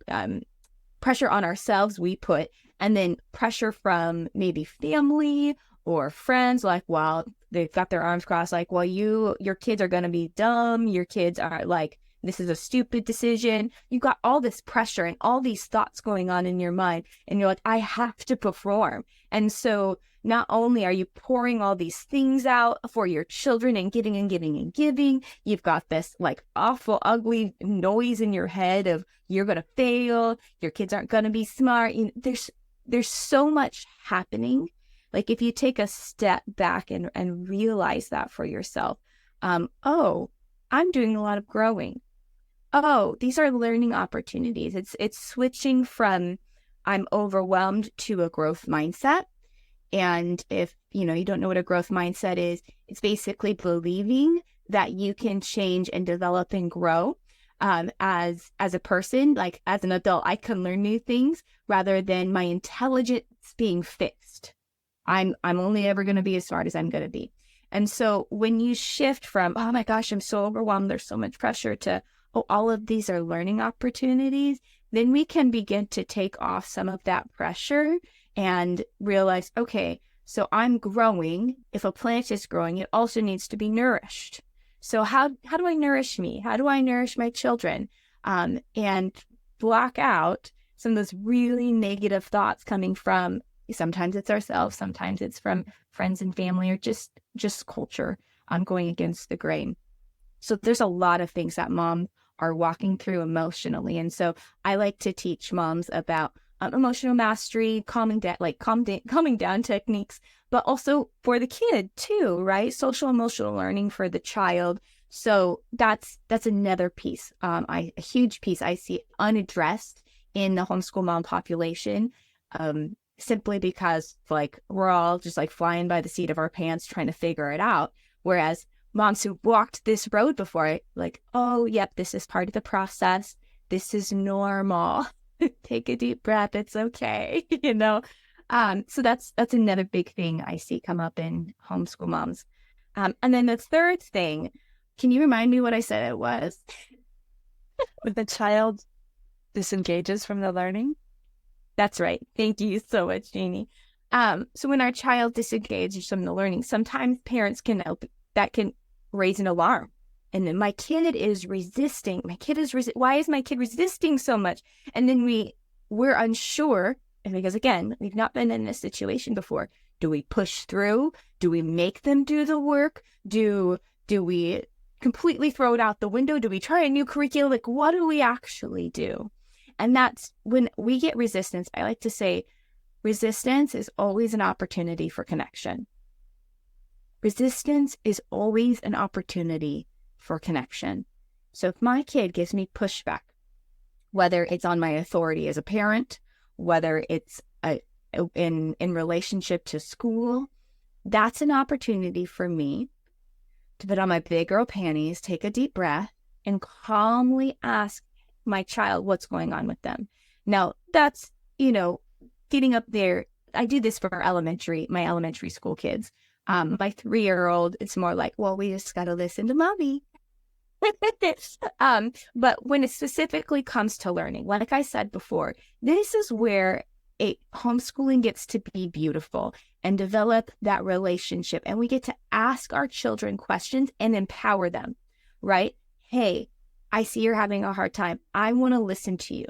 pressure on ourselves we put, and then pressure from maybe family or friends, like, well, they've got their arms crossed, like, well, your kids are going to be dumb. Your kids are like, this is a stupid decision. You got all this pressure and all these thoughts going on in your mind. And you're like, I have to perform. And so not only are you pouring all these things out for your children and giving and giving and giving, you've got this like awful, ugly noise in your head of you're going to fail. Your kids aren't going to be smart. There's so much happening. Like, if you take a step back and realize that for yourself, oh, I'm doing a lot of growing. Oh, these are learning opportunities. It's switching from I'm overwhelmed to a growth mindset. And if, you don't know what a growth mindset is, it's basically believing that you can change and develop and grow as a person. Like, as an adult, I can learn new things rather than my intelligence being fixed. I'm only ever going to be as smart as I'm going to be. And so when you shift from, oh my gosh, I'm so overwhelmed, there's so much pressure, to, oh, all of these are learning opportunities, then we can begin to take off some of that pressure and realize, okay, so I'm growing. If a plant is growing, it also needs to be nourished. So how do I nourish me? How do I nourish my children? And block out some of those really negative thoughts coming from, sometimes it's ourselves, sometimes it's from friends and family, or just culture going against the grain. So there's a lot of things that moms are walking through emotionally. And so I like to teach moms about emotional mastery, calming down techniques, but also for the kid too, right? Social emotional learning for the child. So that's another piece, a huge piece I see unaddressed in the homeschool mom population, simply because like we're all just like flying by the seat of our pants trying to figure it out. Whereas moms who walked this road before, like, oh, yep, this is part of the process. This is normal. Take a deep breath. It's okay. So that's another big thing I see come up in homeschool moms. And then the third thing, can you remind me what I said it was? When the child disengages from the learning? That's right. Thank you so much, Jeannie. So when our child disengages from the learning, sometimes parents can raise an alarm. And then my kid is resisting. Why is my kid resisting so much? And then we're unsure. And because, again, we've not been in this situation before. Do we push through? Do we make them do the work? Do we completely throw it out the window? Do we try a new curriculum? Like, what do we actually do? And that's when we get resistance. I like to say resistance is always an opportunity for connection. Resistance is always an opportunity for connection. So if my kid gives me pushback, whether it's on my authority as a parent, whether it's in relationship to school, that's an opportunity for me to put on my big girl panties, take a deep breath, and calmly ask my child what's going on with them. Now, that's, getting up there. I do this for my elementary school kids. My 3-year-old, it's more like, well, we just got to listen to mommy. But when it specifically comes to learning, like I said before, this is where homeschooling gets to be beautiful and develop that relationship. And we get to ask our children questions and empower them, right? Hey, I see you're having a hard time. I want to listen to you.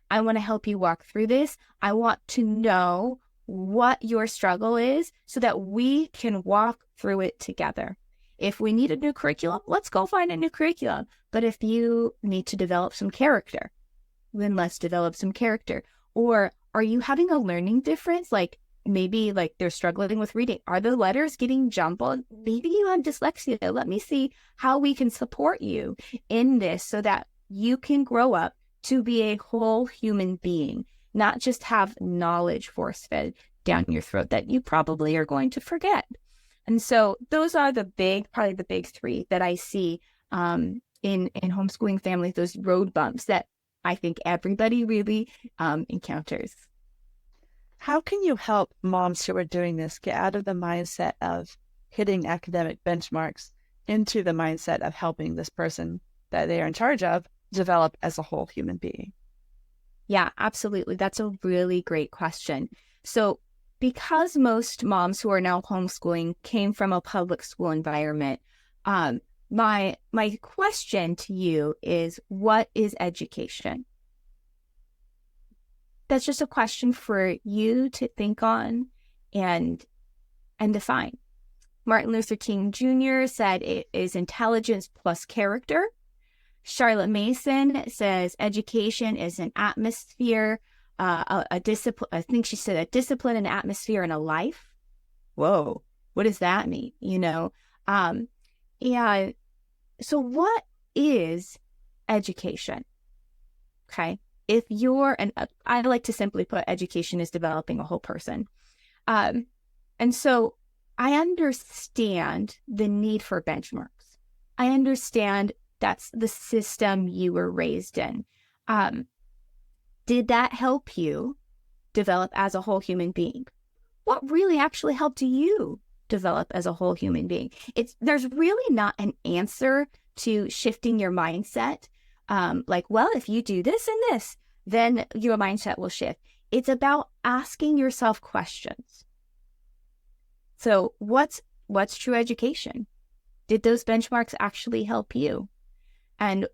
I want to help you walk through this. I want to know what your struggle is so that we can walk through it together. If we need a new curriculum, let's go find a new curriculum. But if you need to develop some character, then let's develop some character. Or are you having a learning difference? Like maybe like they're struggling with reading. Are the letters getting jumbled? Maybe you have dyslexia. Let me see how we can support you in this so that you can grow up to be a whole human being, not just have knowledge force-fed down your throat that you probably are going to forget. And so those are probably the big three that I see in homeschooling families, those road bumps that I think everybody really encounters. How can you help moms who are doing this get out of the mindset of hitting academic benchmarks into the mindset of helping this person that they are in charge of develop as a whole human being? Yeah, absolutely. That's a really great question. So because most moms who are now homeschooling came from a public school environment, my question to you is, what is education? That's just a question for you to think on and define. Martin Luther King Jr. said it is intelligence plus character. Charlotte Mason says education is an atmosphere, a discipline. I think she said a discipline, an atmosphere, and a life. Whoa, what does that mean? Yeah. So what is education? Okay. If you're I like to simply put education is developing a whole person. And so I understand the need for benchmarks. I understand that's the system you were raised in. Did that help you develop as a whole human being? What really actually helped you develop as a whole human being? There's really not an answer to shifting your mindset. Like, well, if you do this and this, then your mindset will shift. It's about asking yourself questions. So what's true education? Did those benchmarks actually help you? And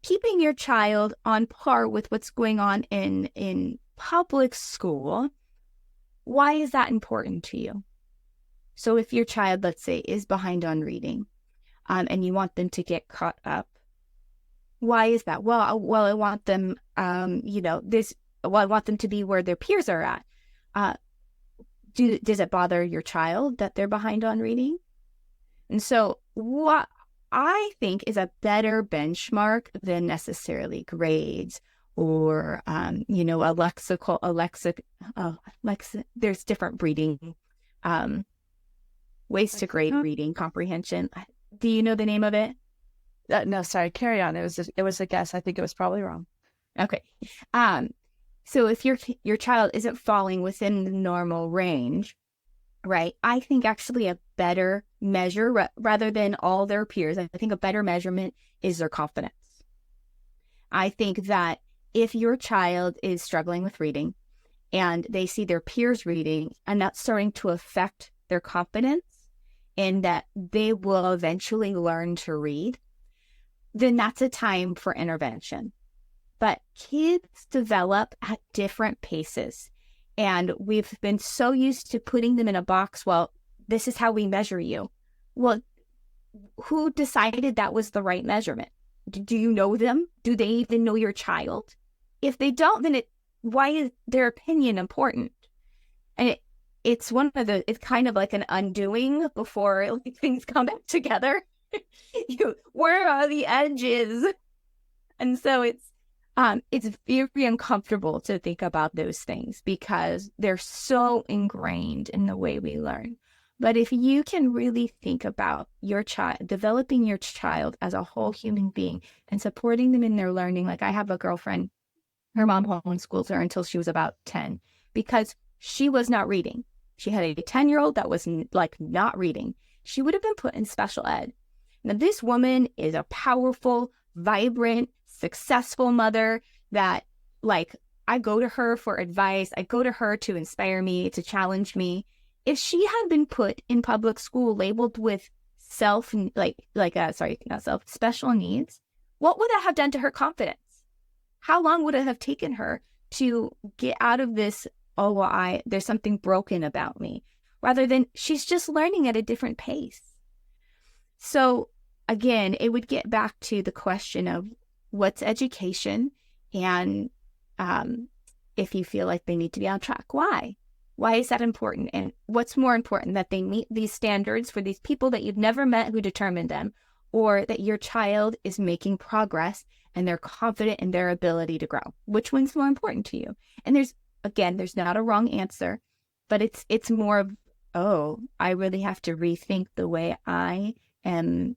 keeping your child on par with what's going on in public school, why is that important to you? So if your child, let's say, is behind on reading, and you want them to get caught up, why is that? Well, I want them, I want them to be where their peers are at. Does it bother your child that they're behind on reading? And so what I think is a better benchmark than necessarily grades or, there's different reading, ways to grade reading comprehension. Do you know the name of it? No, sorry, carry on. It was a guess. I think it was probably wrong. Okay. So if your child isn't falling within the normal range, right? I think actually a better measure rather than all their peers, I think a better measurement is their confidence. I think that if your child is struggling with reading and they see their peers reading and that's starting to affect their confidence and that they will eventually learn to read, then that's a time for intervention. But kids develop at different paces. And we've been so used to putting them in a box. Well, this is how we measure you. Well, who decided that was the right measurement? Do you know them? Do they even know your child? If they don't, then why is their opinion important? And it's kind of like an undoing before things come back together. Where are the edges? And so it's very uncomfortable to think about those things because they're so ingrained in the way we learn. But if you can really think about your child, developing your child as a whole human being and supporting them in their learning, like I have a girlfriend, her mom homeschooled her until she was about 10 because she was not reading. she had a 10-year-old that was like not reading, she would have been put in special ed. Now, this woman is a powerful, vibrant, successful mother that, like, I go to her for advice. I go to her to inspire me, to challenge me. If she had been put in public school labeled with special needs, what would that have done to her confidence? How long would it have taken her to get out of this, oh, well, there's something broken about me, rather than she's just learning at a different pace. So again, it would get back to the question of what's education, and if you feel like they need to be on track, why? Why is that important? And what's more important, that they meet these standards for these people that you've never met who determined them, or that your child is making progress and they're confident in their ability to grow? Which one's more important to you? And there's not a wrong answer, but it's more of, oh, I really have to rethink the way I am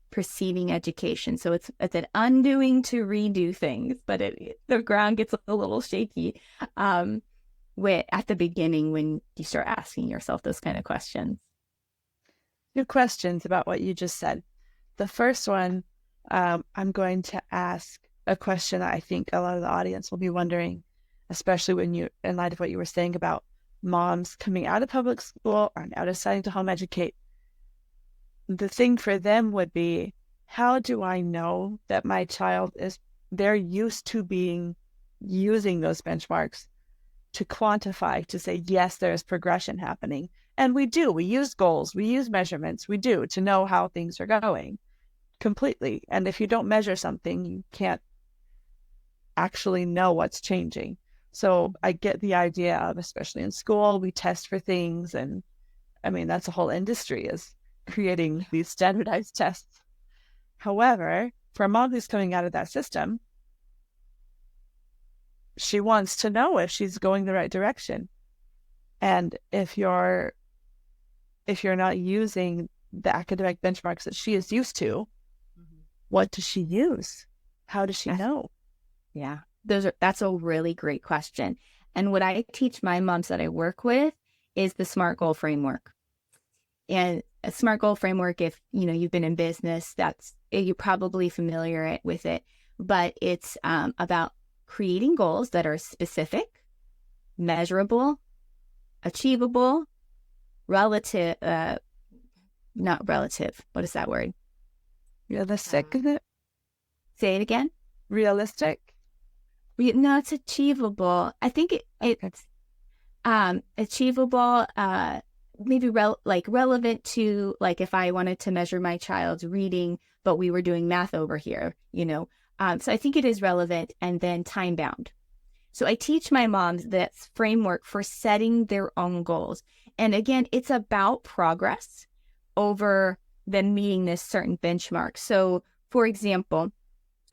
perceiving education. So it's an undoing to redo things, but the ground gets a little shaky at the beginning when you start asking yourself those kind of questions. Two questions about what you just said. The first one, I'm going to ask a question that I think a lot of the audience will be wondering, especially in light of what you were saying about moms coming out of public school and out of deciding to home educate. The thing for them would be, how do I know that my child they're used to using those benchmarks to quantify, to say, yes, there is progression happening. And we use goals, we use measurements, to know how things are going completely. And if you don't measure something, you can't actually know what's changing. So I get the idea of, especially in school, we test for things. And I mean, that's a whole industry, is creating these standardized tests. However, for a mom who's coming out of that system, she wants to know if she's going the right direction. And if you're not using the academic benchmarks that she is used to, what does she use? How does she know? Yeah, that's a really great question. And what I teach my moms that I work with is the SMART goal framework. And a SMART goal framework, if you've been in business, you're probably familiar with it, but it's about creating goals that are specific, measurable, achievable, relative, not relative. What is that word? Realistic. Say it again. Realistic. No, it's achievable. I think it's achievable, maybe relevant to, like, if I wanted to measure my child's reading, but we were doing math over here, so I think it is relevant, and then time bound. So I teach my moms that framework for setting their own goals. And again, it's about progress over them meeting this certain benchmark. So for example,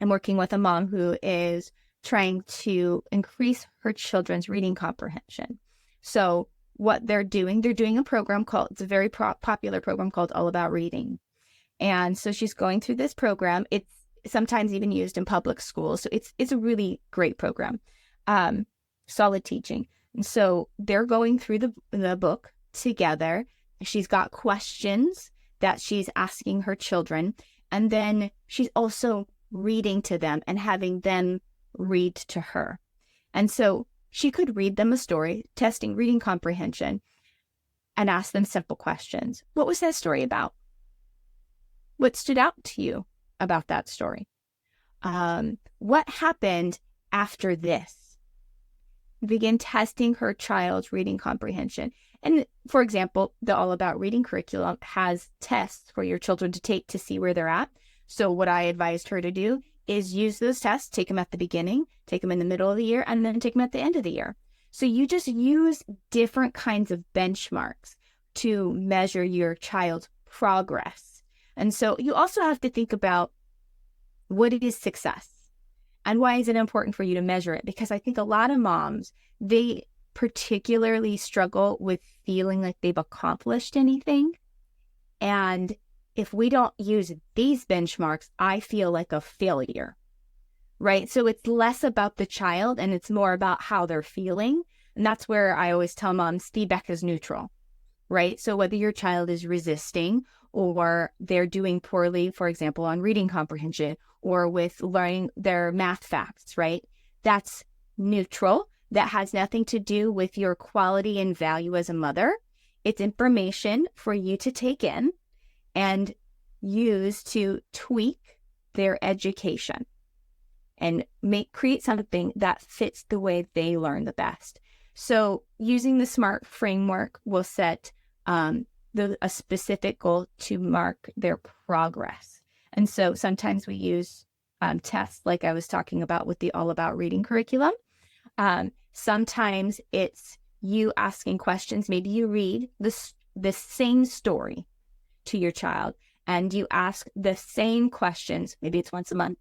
I'm working with a mom who is trying to increase her children's reading comprehension. So what they're doing a program it's a very popular program called All About Reading. And so she's going through this program. It's sometimes even used in public schools. So it's a really great program, solid teaching. And so they're going through the book together. She's got questions that she's asking her children. And then she's also reading to them and having them read to her. And so she could read them a story, testing reading comprehension, and ask them simple questions. What was that story about? What stood out to you about that story? What happened after this? Begin testing her child's reading comprehension. And for example, the All About Reading curriculum has tests for your children to take to see where they're at. So what I advised her to do is use those tests, take them at the beginning, take them in the middle of the year, and then take them at the end of the year. So you just use different kinds of benchmarks to measure your child's progress. And so you also have to think about, what is success? And why is it important for you to measure it? Because I think a lot of moms, they particularly struggle with feeling like they've accomplished anything. And if we don't use these benchmarks, I feel like a failure, right? So it's less about the child and it's more about how they're feeling. And that's where I always tell moms, feedback is neutral. right? So whether your child is resisting or they're doing poorly, for example, on reading comprehension or with learning their math facts, right? That's neutral. That has nothing to do with your quality and value as a mother. It's information for you to take in and use to tweak their education and create something that fits the way they learn the best. So using the SMART framework will set a specific goal to mark their progress. And so sometimes we use tests like I was talking about with the All About Reading curriculum. Sometimes it's you asking questions. Maybe you read the same story to your child and you ask the same questions. Maybe it's once a month.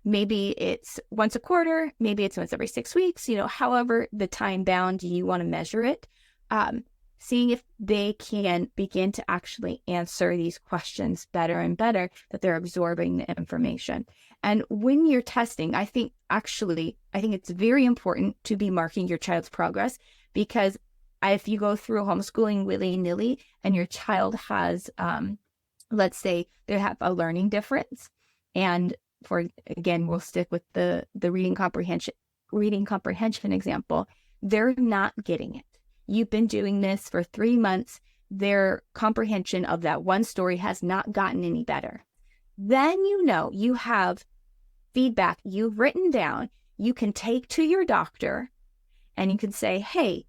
Maybe it's once a quarter. Maybe it's once every 6 weeks, however the time bound you want to measure it. Seeing if they can begin to actually answer these questions better and better, that they're absorbing the information. And when you're testing, I think it's very important to be marking your child's progress, because if you go through homeschooling willy-nilly and your child has, let's say they have a learning difference, and we'll stick with the reading comprehension example, they're not getting it. You've been doing this for 3 months. Their comprehension of that one story has not gotten any better. Then you have feedback you've written down, you can take to your doctor, and you can say, hey,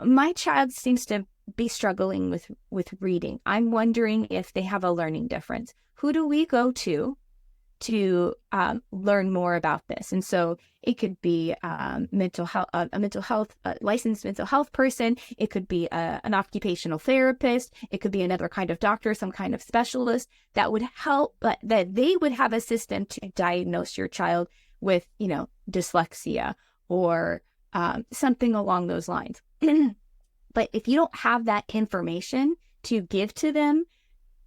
my child seems to be struggling with reading. I'm wondering if they have a learning difference. Who do we go to learn more about this? And so it could be a licensed mental health person. It could be an occupational therapist. It could be another kind of doctor, some kind of specialist that would help, but that they would have a system to diagnose your child with, dyslexia or something along those lines. But if you don't have that information to give to them,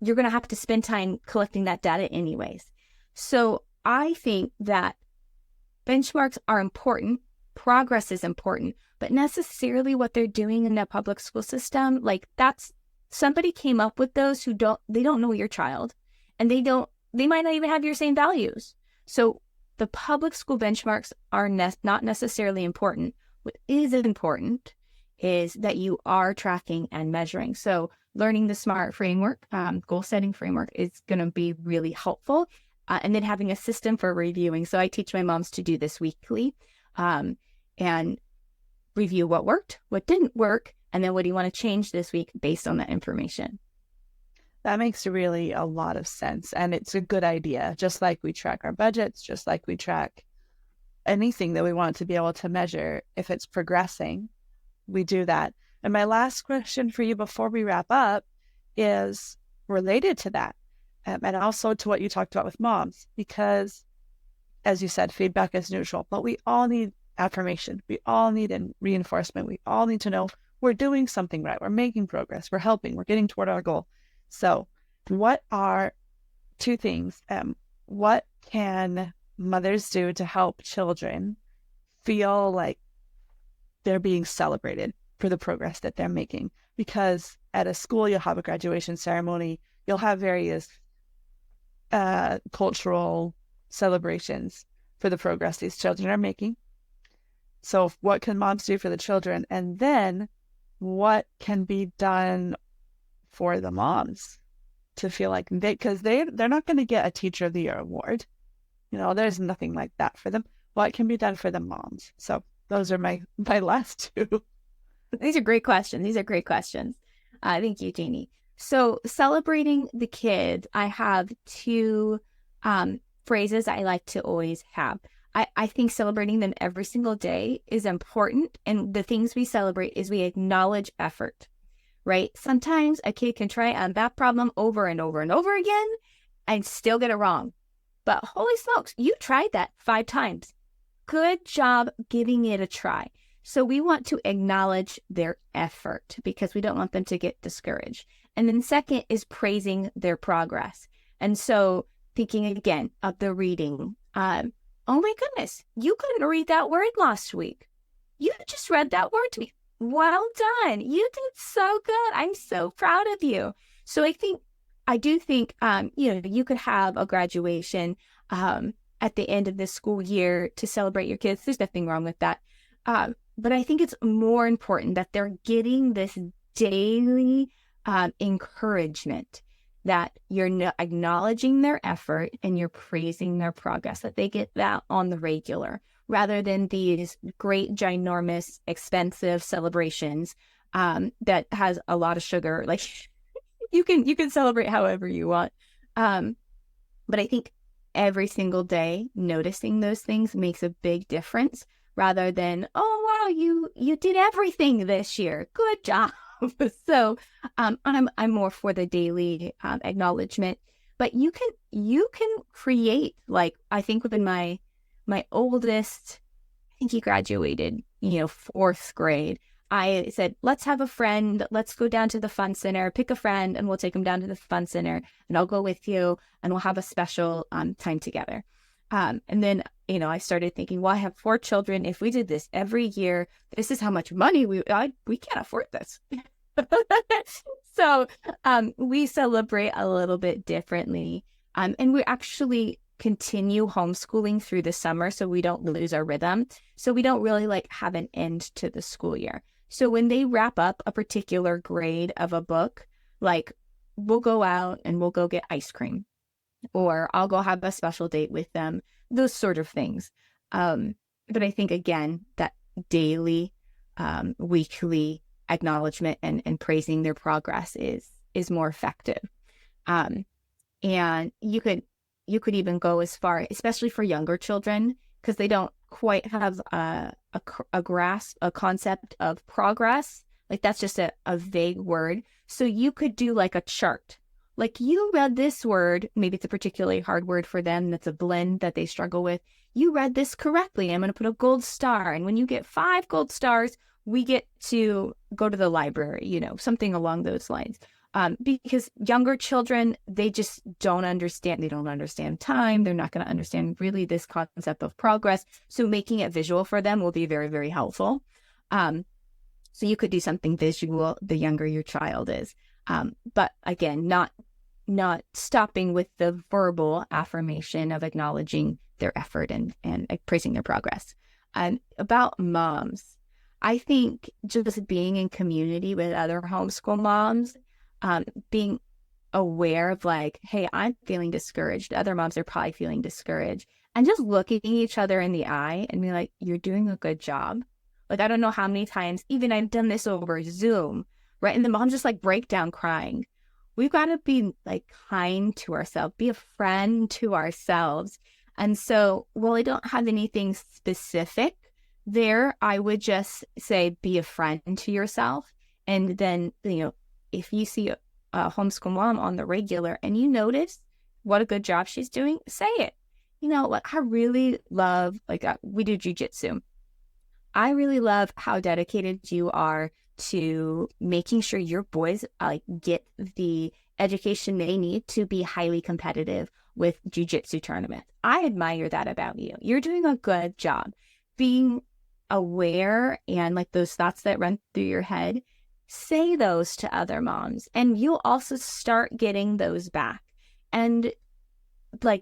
you're going to have to spend time collecting that data anyways. So I think that benchmarks are important, progress is important, but necessarily what they're doing in the public school system, that's somebody came up with those they don't know your child, and they might not even have your same values. So the public school benchmarks are not necessarily important. What is important is that you are tracking and measuring. So learning the SMART framework, goal setting framework, is going to be really helpful. And then having a system for reviewing. So I teach my moms to do this weekly and review what worked, what didn't work, and then what do you want to change this week based on that information. That makes really a lot of sense. And it's a good idea. Just like we track our budgets, just like we track anything that we want to be able to measure, if it's progressing, we do that. And my last question for you before we wrap up is related to that. And also to what you talked about with moms, because as you said, feedback is neutral, but we all need affirmation. We all need reinforcement. We all need to know we're doing something right. We're making progress. We're helping. We're getting toward our goal. So what are two things? What can mothers do to help children feel like they're being celebrated for the progress that they're making? Because at a school, you'll have a graduation ceremony. You'll have various cultural celebrations for the progress these children are making. So what can moms do for the children? And then what can be done for the moms to feel like because they're not going to get a Teacher of the Year award. There's nothing like that for them. What can be done for the moms? So those are my last two. These are great questions. Thank you, Jeannie. So celebrating the kids, I have two phrases I like to always have. I think celebrating them every single day is important. And the things we celebrate is we acknowledge effort, right? Sometimes a kid can try on that problem over and over and over again and still get it wrong. But holy smokes, you tried that 5 times. Good job giving it a try. So we want to acknowledge their effort because we don't want them to get discouraged. And then second is praising their progress. And so thinking again of the reading. Oh my goodness, you couldn't read that word last week. You just read that word to me Well done. You did so good. I'm so proud of you. So I do think, you could have a graduation at the end of this school year to celebrate your kids. There's nothing wrong with that. But I think it's more important that they're getting this daily encouragement, that you're acknowledging their effort and you're praising their progress, that they get that on the regular, rather than these great, ginormous, expensive celebrations that has a lot of sugar. Like you can celebrate however you want. Um, but I think every single day noticing those things makes a big difference, rather than, oh wow, you did everything this year. Good job. So I'm more for the daily acknowledgement. But you can create, like, I think within my oldest, I think he graduated, fourth grade. I said, let's have a friend. Let's go down to the fun center, pick a friend, and we'll take them down to the fun center, and I'll go with you, and we'll have a special time together. And then, I started thinking, well, I have 4 children. If we did this every year, this is how much money we can't afford this. So we celebrate a little bit differently. And we actually continue homeschooling through the summer so we don't lose our rhythm. So we don't really have an end to the school year. So when they wrap up a particular grade of a book, like, we'll go out and we'll go get ice cream, or I'll go have a special date with them, those sort of things. But I think, again, that daily, weekly acknowledgement and praising their progress is more effective. And you could even go as far, especially for younger children, because they don't quite have a grasp, a concept of progress. Like, that's just a vague word. So you could do like a chart. Like, you read this word, maybe it's a particularly hard word for them, that's a blend that they struggle with. You read this correctly. I'm going to put a gold star. And when you get 5 gold stars, we get to go to the library, something along those lines. Because younger children, they just don't understand. They don't understand time. They're not going to understand really this concept of progress. So making it visual for them will be very, very helpful. So you could do something visual the younger your child is. But again, not stopping with the verbal affirmation of acknowledging their effort and praising their progress. About moms, I think just being in community with other homeschool moms, being aware of like, hey, I'm feeling discouraged. Other moms are probably feeling discouraged. And just looking each other in the eye and be like, you're doing a good job. Like, I don't know how many times, even I've done this over Zoom, right? And the mom just break down crying. We've got to be kind to ourselves, be a friend to ourselves. And so, while I don't have anything specific there, I would just say, be a friend to yourself. And then, if you see a homeschool mom on the regular and you notice what a good job she's doing, say it. I really love, we do jujitsu. I really love how dedicated you are to making sure your boys get the education they need to be highly competitive with jujitsu tournaments. I admire that about you. You're doing a good job being aware, and those thoughts that run through your head, say those to other moms, and you'll also start getting those back. And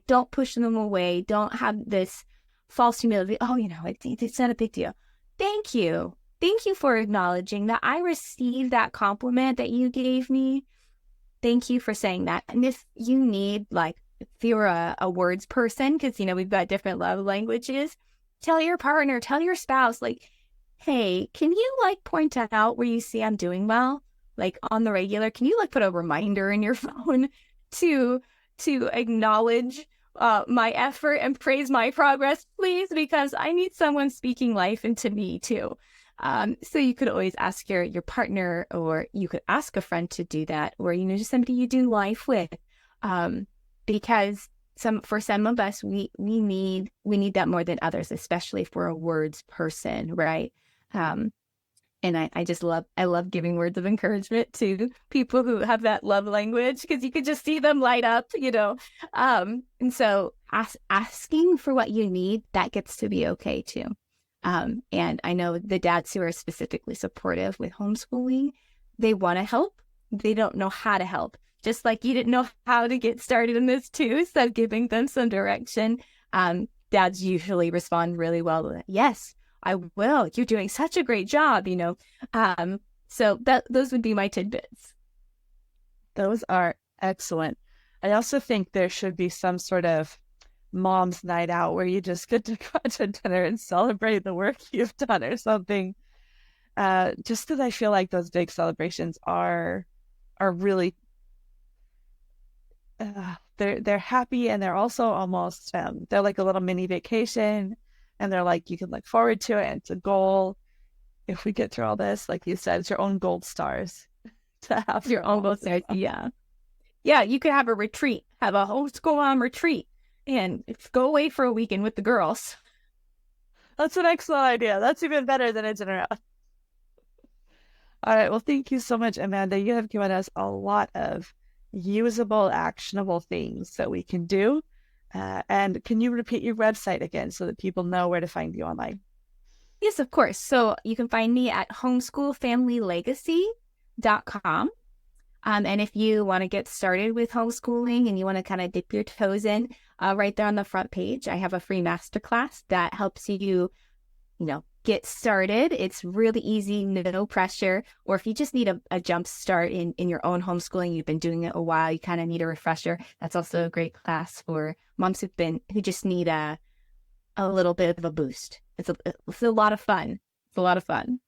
don't push them away. Don't have this false humility. Oh, it's not a big deal. Thank you. Thank you for acknowledging that I received that compliment that you gave me. Thank you for saying that. And if you need, if you're a words person, because, we've got different love languages, tell your partner, tell your spouse, hey, can you point out where you see I'm doing well? On the regular, can you put a reminder in your phone to acknowledge my effort and praise my progress, please? Because I need someone speaking life into me too. So you could always ask your partner, or you could ask a friend to do that, or, just somebody you do life with. Because for some of us, we need that more than others, especially if we're a words person, right? And I love giving words of encouragement to people who have that love language, because you could just see them light up, And so asking for what you need, that gets to be okay too. And I know the dads who are specifically supportive with homeschooling, they want to help. They don't know how to help. Just like you didn't know how to get started in this too. So giving them some direction. Dads usually respond really well to that. Yes, I will. You're doing such a great job, So those would be my tidbits. Those are excellent. I also think there should be some sort of mom's night out where you just get to go to dinner and celebrate the work you've done or something. Just because I feel like those big celebrations are really they're happy, and they're also almost they're like a little mini vacation, and they're like you can look forward to it, and it's a goal. If we get through all this, like you said, it's your own gold stars to have Your own gold stars. Yeah. Yeah, you could have a retreat, have a homeschool mom retreat, and go away for a weekend with the girls. That's an excellent idea. That's even better than a dinner out. All right. Well, thank you so much, Amanda. You have given us a lot of usable, actionable things that we can do. And can you repeat your website again so that people know where to find you online? Yes, of course. So you can find me at homeschoolfamilylegacy.com. And if you want to get started with homeschooling and you want to kind of dip your toes in, right there on the front page, I have a free masterclass that helps you, get started. It's really easy, no pressure. Or if you just need a jump start in your own homeschooling, you've been doing it a while, you kind of need a refresher. That's also a great class for moms who just need a little bit of a boost. It's a lot of fun. It's a lot of fun.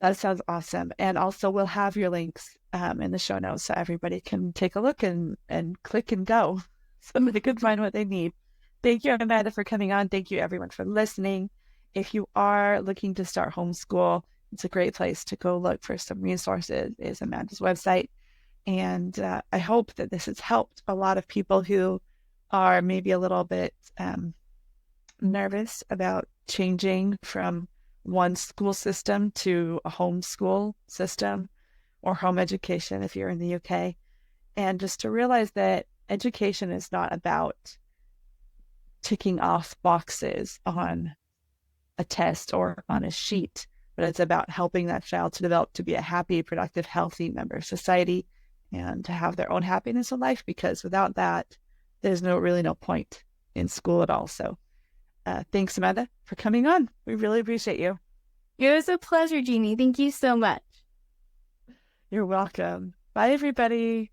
That sounds awesome. And also we'll have your links in the show notes so everybody can take a look and click and go so they can find what they need. Thank you, Amanda, for coming on. Thank you, everyone, for listening. If you are looking to start homeschool, it's a great place to go look for some resources, is Amanda's website. And I hope that this has helped a lot of people who are maybe a little bit nervous about changing from one school system to a homeschool system or home education if you're in the UK. And just to realize that education is not about ticking off boxes on a test or on a sheet, but it's about helping that child to develop to be a happy, productive, healthy member of society and to have their own happiness in life, because without that, there's really no point in school at all. So thanks, Amanda, for coming on. We really appreciate you. It was a pleasure, Jeannie. Thank you so much. You're welcome. Bye, everybody.